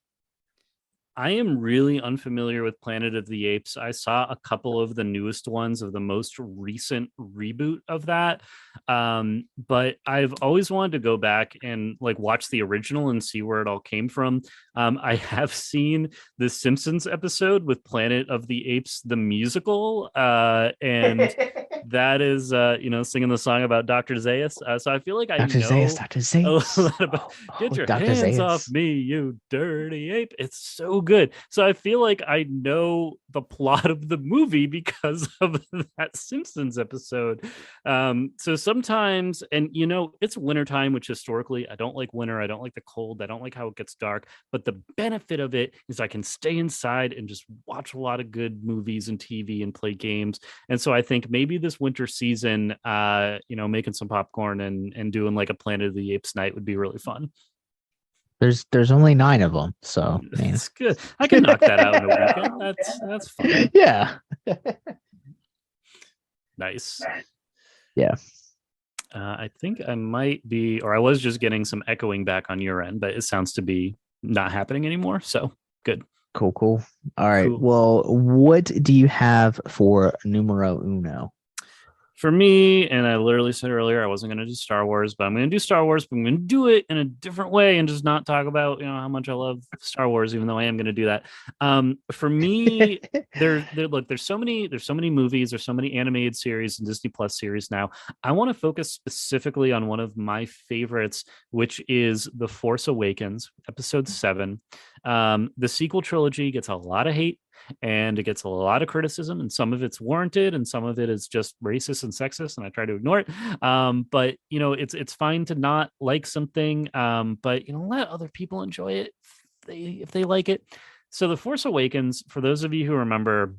I am really unfamiliar with Planet of the Apes. I saw a couple of the newest ones of the most recent reboot of that. But I've always wanted to go back and like watch the original and see where it all came from. I have seen the Simpsons episode with Planet of the Apes, the musical. And that is, singing the song about Dr. Zaius. So I feel like I
Dr. Zaius,
know
Dr.
a
Zaius.
lot about get your
Dr.
hands
Zaius.
off me, you dirty ape. It's so good. So I feel like I know the plot of the movie because of that Simpsons episode. So sometimes, and it's wintertime, which historically I don't like winter. I don't like the cold. I don't like how it gets dark. But the benefit of it is I can stay inside and just watch a lot of good movies and TV and play games. And so I think maybe this winter season, making some popcorn and doing like a Planet of the Apes night would be really fun.
There's only 9 of them, so man.
It's good. I can knock that out in a weekend. That's fine.
Yeah.
Nice.
Yeah.
I think I might be, or I was just getting some echoing back on your end, but it sounds to be not happening anymore. So good.
Cool. All right.
Cool.
Well, what do you have for numero uno?
For me, and I literally said earlier I wasn't going to do Star Wars, but I'm going to do Star Wars, but I'm going to do it in a different way and just not talk about how much I love Star Wars, even though I am going to do that. For me, there's so many movies, there's so many animated series and Disney Plus series now. I want to focus specifically on one of my favorites, which is The Force Awakens, Episode 7. The sequel trilogy gets a lot of hate and it gets a lot of criticism, and some of it's warranted and some of it is just racist and sexist, and I try to ignore it. But it's fine to not like something, but let other people enjoy it if they like it. So The Force Awakens, for those of you who remember,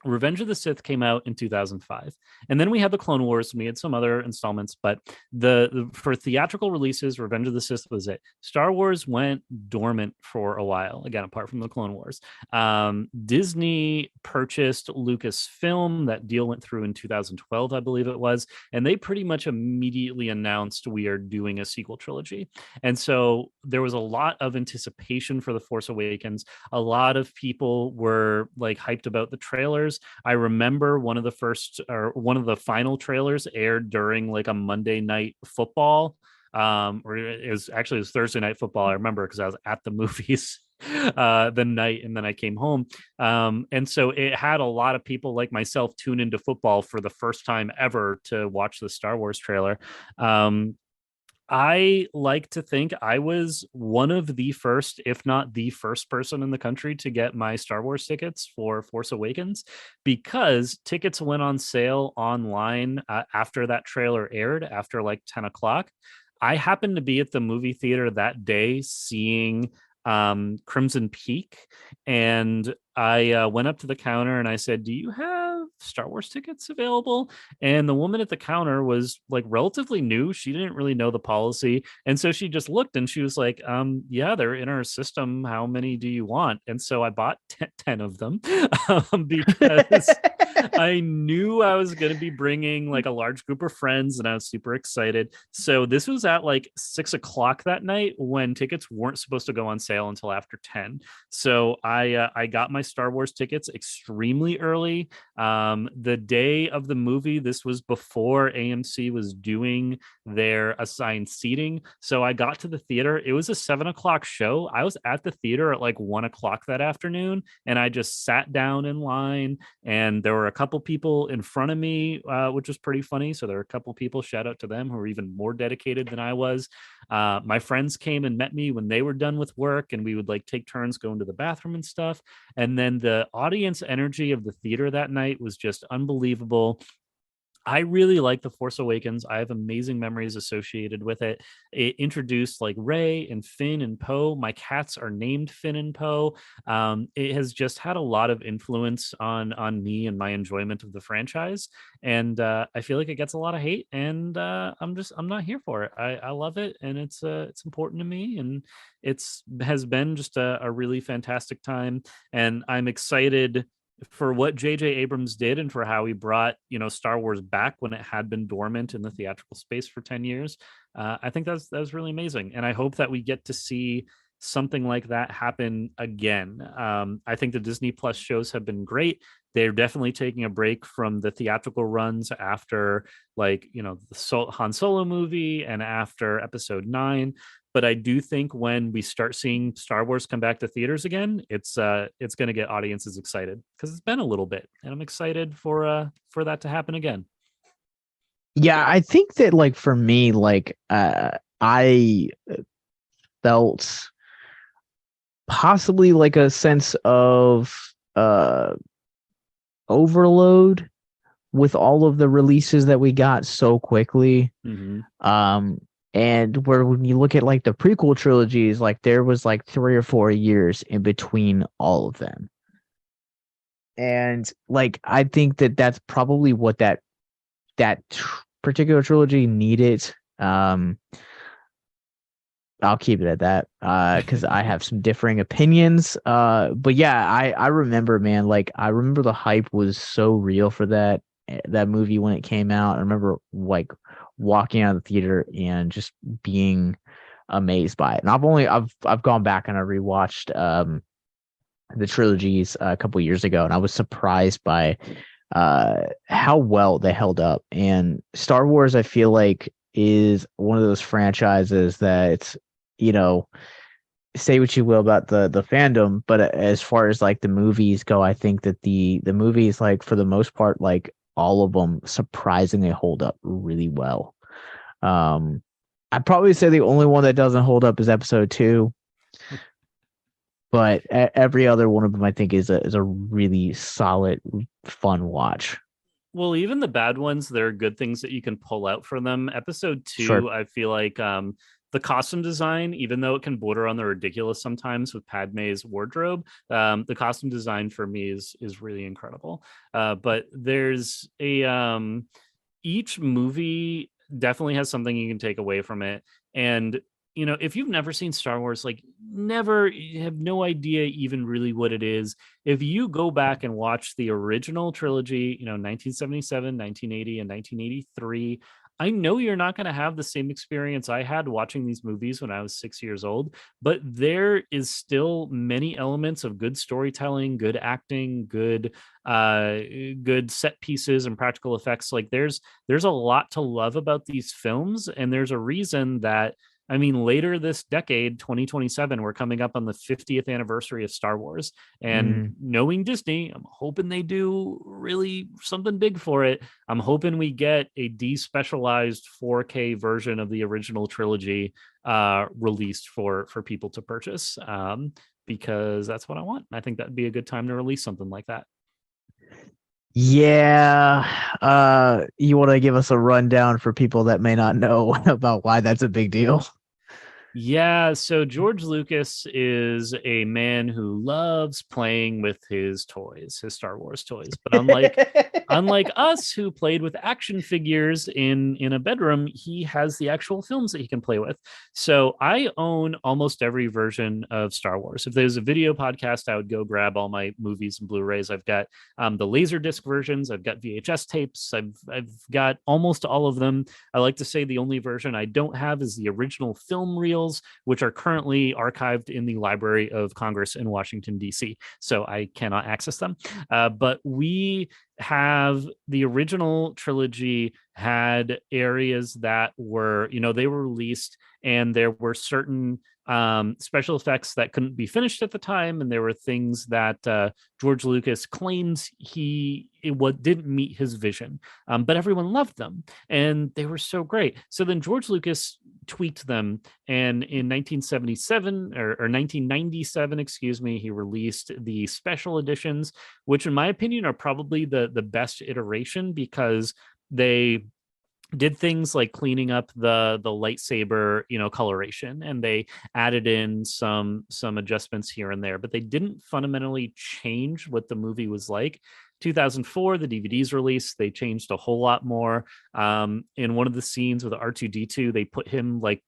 Revenge of the Sith came out in 2005, and then we had the Clone Wars, and we had some other installments. But for theatrical releases, Revenge of the Sith was it. Star Wars went dormant for a while, again, apart from the Clone Wars. Disney purchased Lucasfilm. That deal went through in 2012, I believe it was, and they pretty much immediately announced we are doing a sequel trilogy. And so there was a lot of anticipation for The Force Awakens. A lot of people were like hyped about the trailers. I remember one of the final trailers aired during like a Monday night football, or it was Thursday night football. I remember because I was at the movies the night, and then I came home, and so it had a lot of people like myself tune into football for the first time ever to watch the Star Wars trailer. I like to think I was one of the first, if not the first person in the country to get my Star Wars tickets for Force Awakens, because tickets went on sale online after that trailer aired after like 10 o'clock. I happened to be at the movie theater that day seeing Crimson Peak, and I went up to the counter and I said, "Do you have Star Wars tickets available?" And the woman at the counter was like relatively new. She didn't really know the policy, and so she just looked and she was like, yeah, they're in our system. How many do you want?" And so I bought 10 of them because I knew I was going to be bringing like a large group of friends, and I was super excited. So this was at like 6 o'clock that night when tickets weren't supposed to go on sale until after 10. So I got my Star Wars tickets extremely early. The day of the movie, this was before AMC was doing their assigned seating. So I got to the theater. It was a 7 o'clock show. I was at the theater at like 1 o'clock that afternoon, and I just sat down in line, and there were a couple people in front of me, which was pretty funny. So there were a couple people, shout out to them, who were even more dedicated than I was. My friends came and met me when they were done with work, and we would like take turns going to the bathroom and stuff. And then the audience energy of the theater that night was just unbelievable. I really like The Force Awakens. I have amazing memories associated with it. It introduced like Rey and Finn and Poe. My cats are named Finn and Poe. It has just had a lot of influence on me and my enjoyment of the franchise. And I feel like it gets a lot of hate, and I'm not here for it. I love it, and it's important to me, and has been just a really fantastic time. And I'm excited for what J.J. Abrams did and for how he brought, Star Wars back when it had been dormant in the theatrical space for 10 years. I think that was really amazing. And I hope that we get to see something like that happen again. I think the Disney Plus shows have been great. They're definitely taking a break from the theatrical runs after the Han Solo movie and after Episode 9. But I do think when we start seeing Star Wars come back to theaters again, it's going to get audiences excited, because it's been a little bit, and I'm excited for that to happen again.
Yeah, I think that for me, I felt possibly a sense of overload with all of the releases that we got so quickly.
Mm-hmm.
And when you look at the prequel trilogies, there was 3 or 4 years in between all of them. And I think that that's probably what that particular trilogy needed. I'll keep it at that because I have some differing opinions. But yeah, I remember, man, like I remember the hype was so real for that movie when it came out. I remember like walking out of the theater and just being amazed by it. And I've gone back and I rewatched the trilogies a couple years ago, and I was surprised by how well they held up. And Star Wars, I feel like, is one of those franchises that it's, you know, say what you will about the fandom, but as far as like the movies go, I think that the movies, like for the most part, like all of them surprisingly hold up really well. I'd probably say the only one that doesn't hold up is episode 2, but every other one of them I think is a really solid, fun watch.
Well, even the bad ones, there are good things that you can pull out for them. Episode 2,
Sure.
I feel like the costume design, even though it can border on the ridiculous sometimes with Padme's wardrobe, the costume design for me is really incredible. But there's each movie definitely has something you can take away from it. And if you've never seen Star Wars, like you have no idea even really what it is. If you go back and watch the original trilogy, 1977, 1980, and 1983, I know you're not going to have the same experience I had watching these movies when I was 6 years old, but there is still many elements of good storytelling, good acting, good set pieces and practical effects. Like there's a lot to love about these films, and there's a reason that, I mean, later this decade, 2027, we're coming up on the 50th anniversary of Star Wars. And knowing Disney, I'm hoping they do really something big for it. I'm hoping we get a despecialized 4K version of the original trilogy released for people to purchase, because that's what I want. I think that'd be a good time to release something like that.
Yeah. You want to give us a rundown for people that may not know about why that's a big deal?
Yeah, so George Lucas is a man who loves playing with his toys, his Star Wars toys. But unlike us who played with action figures in a bedroom, he has the actual films that he can play with. So I own almost every version of Star Wars. If there's a video podcast, I would go grab all my movies and Blu-rays. I've got the Laserdisc versions. I've got VHS tapes. I've got almost all of them. I like to say the only version I don't have is the original film reels, which are currently archived in the Library of Congress in Washington, D.C. So I cannot access them. But we have the original trilogy had areas that were, they were released, and there were certain special effects that couldn't be finished at the time, and there were things that George Lucas claims didn't meet his vision, but everyone loved them, and they were so great. So then George Lucas tweaked them, and in 1977 or 1997, excuse me, he released the special editions, which in my opinion are probably the best iteration, because they did things like cleaning up the lightsaber coloration, and they added in some adjustments here and there, but they didn't fundamentally change what the movie was like. 2004, the DVDs released, they changed a whole lot more. In one of the scenes with R2D2,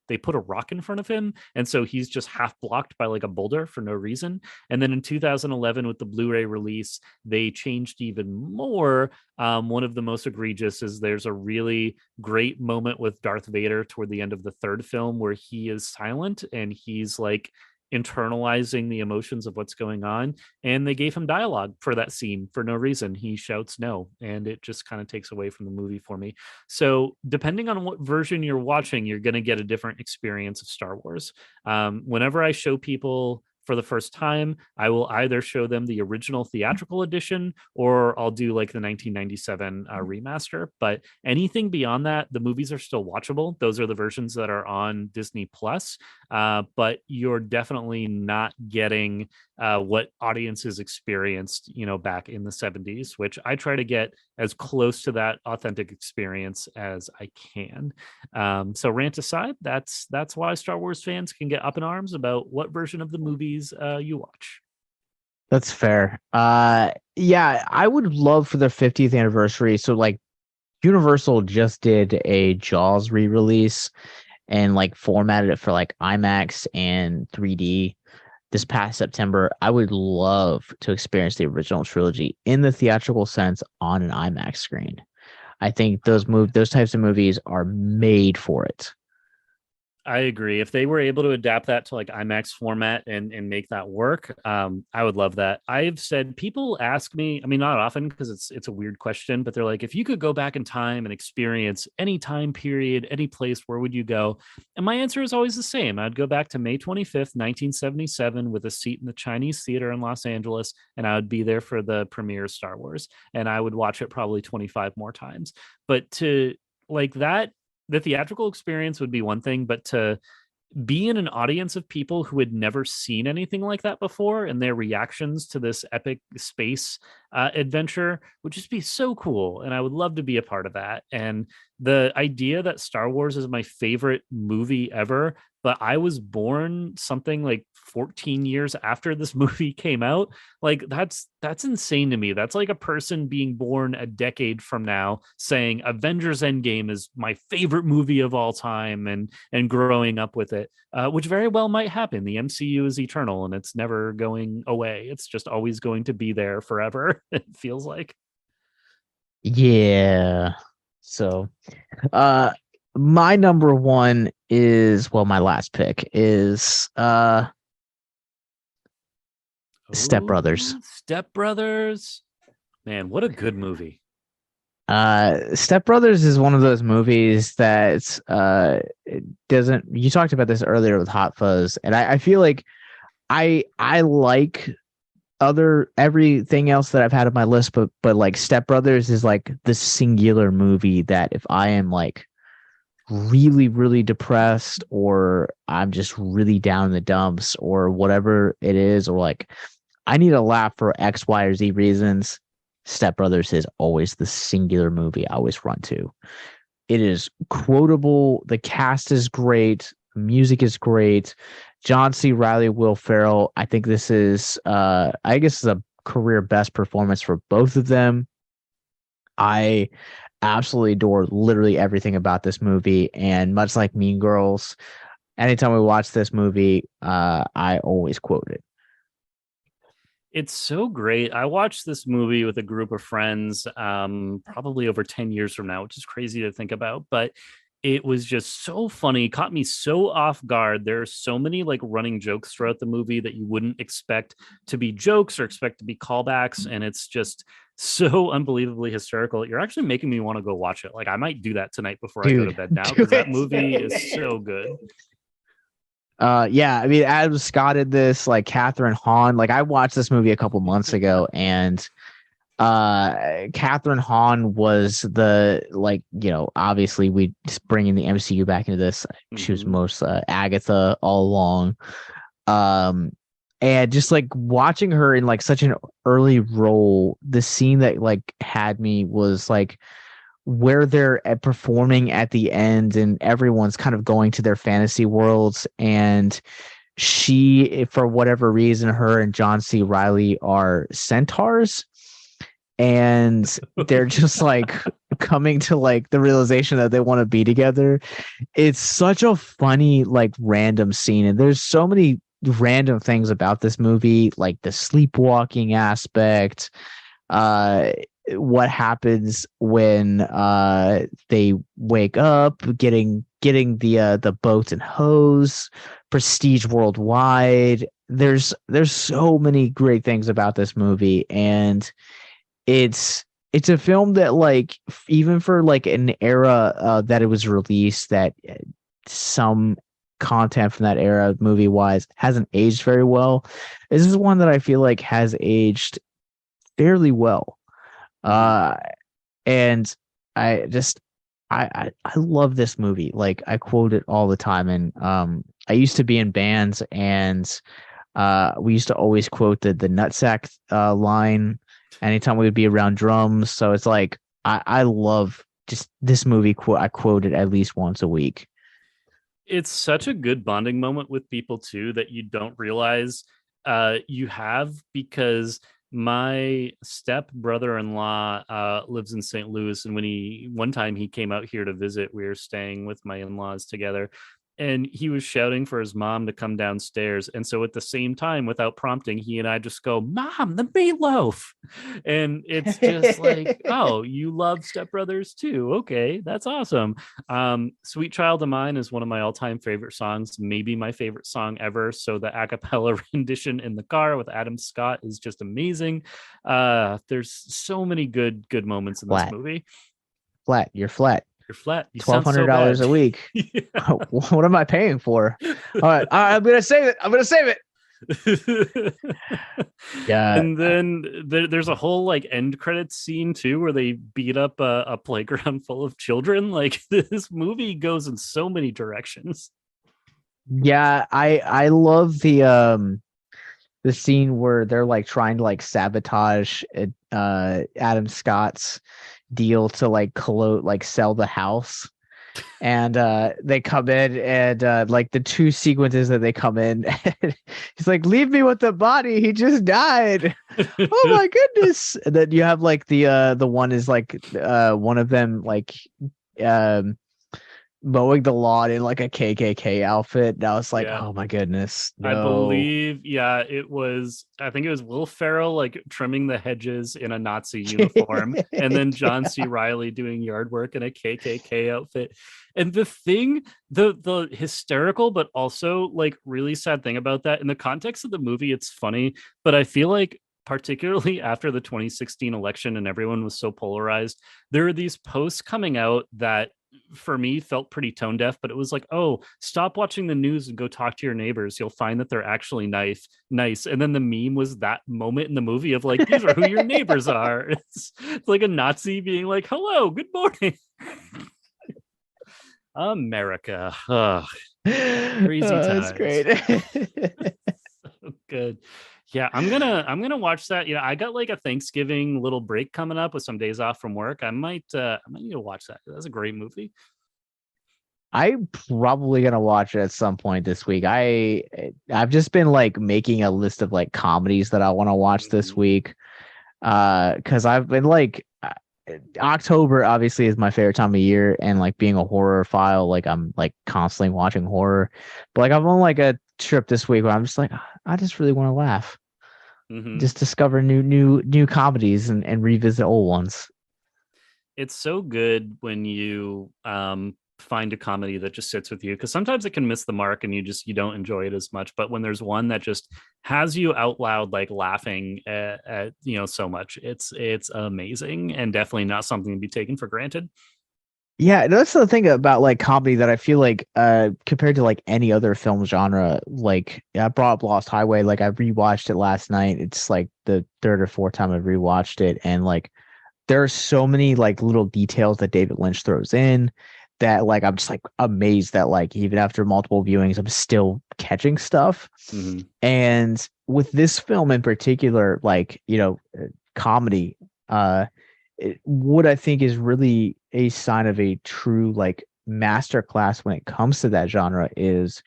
they put a rock in front of him, and so he's just half blocked by like a boulder for no reason. And then in 2011, with the Blu-ray release, they changed even more. One of the most egregious is there's a really great moment with Darth Vader toward the end of the third film where he is silent and he's like internalizing the emotions of what's going on, and they gave him dialogue for that scene for no reason. He shouts no, and it just kind of takes away from the movie for me. So depending on what version you're watching, you're going to get a different experience of Star Wars. Whenever I show people for the first time, I will either show them the original theatrical edition, or I'll do like the 1997 remaster. But anything beyond that, the movies are still watchable. Those are the versions that are on Disney Plus. But you're definitely not getting what audiences experienced, back in the 70s, which I try to get as close to that authentic experience as I can. So rant aside, that's why Star Wars fans can get up in arms about what version of the movies you watch.
That's fair. Yeah, I would love for the 50th anniversary. So like Universal just did a Jaws re-release, and like formatted it for like IMAX and 3D this past September, I would love to experience the original trilogy in the theatrical sense on an IMAX screen. I think those types of movies are made for it.
I agree. If they were able to adapt that to like IMAX format and make that work, I would love that. I've said people ask me, I mean, not often because it's a weird question, but they're like, if you could go back in time and experience any time period, any place, where would you go? And my answer is always the same. I'd go back to May 25th, 1977, with a seat in the Chinese Theater in Los Angeles, and I would be there for the premiere of Star Wars, and I would watch it probably 25 more times. But to like that, the theatrical experience would be one thing, but to be in an audience of people who had never seen anything like that before and their reactions to this epic space adventure would just be so cool. And I would love to be a part of that. And the idea that Star Wars is my favorite movie ever, but I was born something like 14 years after this movie came out, like that's insane to me. That's like a person being born a decade from now saying Avengers Endgame is my favorite movie of all time, and growing up with it, which very well might happen. The MCU is eternal and it's never going away. It's just always going to be there forever. It feels like.
Yeah. So, uh, my number one is, well, my last pick is Step Brothers.
Step Brothers. Man, what a good movie.
Step Brothers is one of those movies that it doesn't. You talked about this earlier with Hot Fuzz, and I feel like I like everything else that I've had on my list, but like Step Brothers is like the singular movie that if I am like really, really depressed, or I'm just really down in the dumps, or whatever it is, or like I need a laugh for X, Y, or Z reasons, Step Brothers is always the singular movie I always run to. It is quotable. The cast is great. The music is great. John C. Reilly, Will Ferrell. I think this is, I guess, is a career best performance for both of them. I absolutely adore literally everything about this movie, and much like Mean Girls, anytime we watch this movie, I always quote it.
It's so great. I watched this movie with a group of friends, probably over 10 years from now, which is crazy to think about, but it was just so funny. Caught me so off guard. There are so many like running jokes throughout the movie that you wouldn't expect to be jokes or expect to be callbacks. And it's just so unbelievably hysterical. You're actually making me want to go watch it. Like I might do that tonight before I go to bed now, because that movie is so good.
Yeah, I mean, Adam Scott did this, like Catherine Hahn. Like I watched this movie a couple months ago, and Catherine Hahn was the, like, you know, obviously we just bringing the MCU back into this. She was most Agatha all along. And just like watching her in like such an early role, the scene that like had me was like where they're performing at the end and everyone's kind of going to their fantasy worlds, and she, for whatever reason, her and John C. Reilly are centaurs, and they're just like coming to like the realization that they want to be together. It's such a funny, like, random scene, and there's so many random things about this movie, like the sleepwalking aspect, what happens when they wake up, getting the boats and hose, prestige worldwide. There's so many great things about this movie, and it's a film that, like, even for like an era that it was released, that some content from that era movie wise hasn't aged very well. This is one that I feel like has aged fairly well. And I just I love this movie. Like, I quote it all the time, and I used to be in bands, and we used to always quote the nutsack line anytime we would be around drums. So it's like I love just this movie. I quote it at least once a week.
It's such a good bonding moment with people too that you don't realize you have, because my step brother-in-law lives in St. Louis, and one time he came out here to visit, we were staying with my in-laws together, and he was shouting for his mom to come downstairs. And so at the same time, without prompting, he and I just go, "Mom, the meatloaf." And it's just like, oh, you love Step Brothers too. Okay, that's awesome. Sweet Child of Mine is one of my all-time favorite songs, maybe my favorite song ever. So the a cappella rendition in the car with Adam Scott is just amazing. There's so many good moments in this movie.
You're flat.
You're flat. You
$1,200 a week. Yeah. What am I paying for? All right, I'm gonna save it. Yeah.
And then there's a whole like end credits scene too, where they beat up a playground full of children. Like, this movie goes in so many directions.
Yeah, I love the scene where they're like trying to like sabotage Adam Scott's deal to like sell the house, and they come in, and like the two sequences that they come in, he's like, "Leave me with the body, he just died." Oh my goodness. And then you have like the one is like one of them like mowing the lawn in like a KKK outfit. And I was like, oh my goodness. No.
I believe, I think it was Will Ferrell like trimming the hedges in a Nazi uniform, and then John C. Reilly doing yard work in a KKK outfit. And the thing, the hysterical but also like really sad thing about that, in the context of the movie, it's funny, but I feel like particularly after the 2016 election and everyone was so polarized, there are these posts coming out that for me felt pretty tone deaf, but it was like, oh, stop watching the news and go talk to your neighbors. You'll find that they're actually nice. And then the meme was that moment in the movie of like, these are who your neighbors are. It's like a Nazi being like, hello, good morning. America. Crazy times.
That's great.
So good. Yeah, I'm gonna watch that. I got like a Thanksgiving little break coming up with some days off from work. I might need to watch that. That's a great movie.
I'm probably gonna watch it at some point this week. I've just been like making a list of like comedies that I want to watch this week. Because I've been like, October obviously is my favorite time of year, and like being a horror file, like I'm like constantly watching horror. But like I'm on like a trip this week where I'm just like, I just really want to laugh. Just discover new comedies and revisit old ones.
It's so good when you find a comedy that just sits with you, because sometimes it can miss the mark and you don't enjoy it as much. But when there's one that just has you out loud like laughing at so much, it's amazing, and definitely not something to be taken for granted.
Yeah, that's the thing about like comedy that I feel like compared to like any other film genre, like I brought up Lost Highway, like I rewatched it last night. It's like the third or fourth time I've rewatched it, and like there are so many like little details that David Lynch throws in that like I'm just like amazed that like even after multiple viewings I'm still catching stuff. And with this film in particular, like comedy, what I think is really a sign of a true like masterclass when it comes to that genre is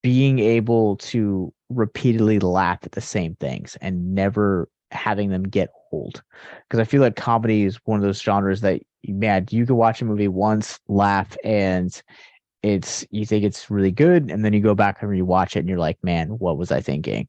being able to repeatedly laugh at the same things and never having them get old. Because I feel like comedy is one of those genres that, man, you can watch a movie once, laugh, and you think it's really good, and then you go back and rewatch it and you're like, man, what was I thinking?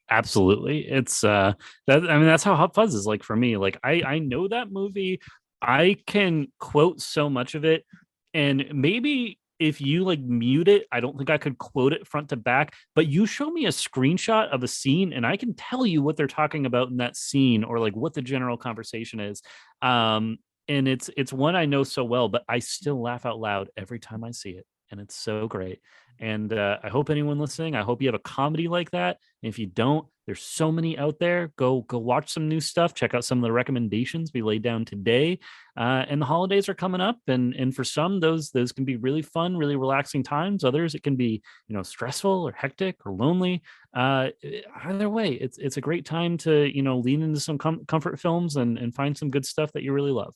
Absolutely. It's that's how Hot-Fuzz is like for me. Like I know that movie. I can quote so much of it, and maybe if you like mute it, I don't think I could quote it front to back, but you show me a screenshot of a scene and I can tell you what they're talking about in that scene, or like what the general conversation is. And it's one I know so well, but I still laugh out loud every time I see it, and it's so great. And I hope anyone listening, I hope you have a comedy like that. And if you don't, there's so many out there. Go watch some new stuff. Check out some of the recommendations we laid down today. And the holidays are coming up, and for some, those can be really fun, really relaxing times. Others, it can be stressful or hectic or lonely. Either way, it's a great time to lean into some comfort films and find some good stuff that you really love.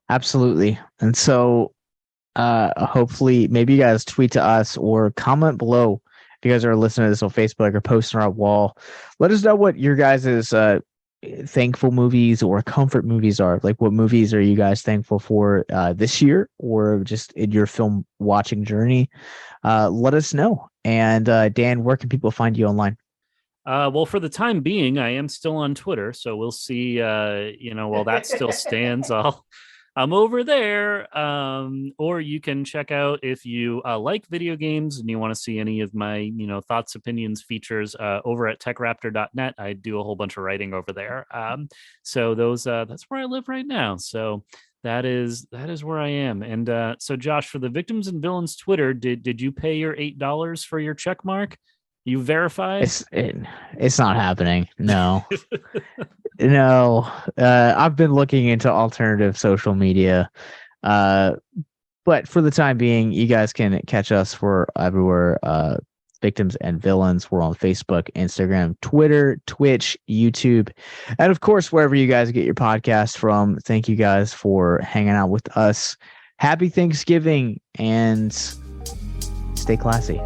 Absolutely. And so hopefully maybe you guys tweet to us or comment below if you guys are listening to this on Facebook or posting on our wall. Let us know what your guys' thankful movies or comfort movies are. Like, what movies are you guys thankful for this year, or just in your film watching journey? Let us know. And Dan, where can people find you online?
Well, for the time being, I am still on Twitter, so we'll see. While that still stands, I'm over there. Or you can check out, if you like video games and you want to see any of my, thoughts, opinions, features, over at techraptor.net. I do a whole bunch of writing over there. So that's where I live right now. So that is where I am. And so Josh, for the Victims and Villains Twitter, did you pay your $8 for your check mark? You verified?
It's not happening. No. No. I've been looking into alternative social media. But for the time being, you guys can catch us for everywhere. Victims and Villains. We're on Facebook, Instagram, Twitter, Twitch, YouTube, and of course, wherever you guys get your podcast from. Thank you guys for hanging out with us. Happy Thanksgiving, and stay classy.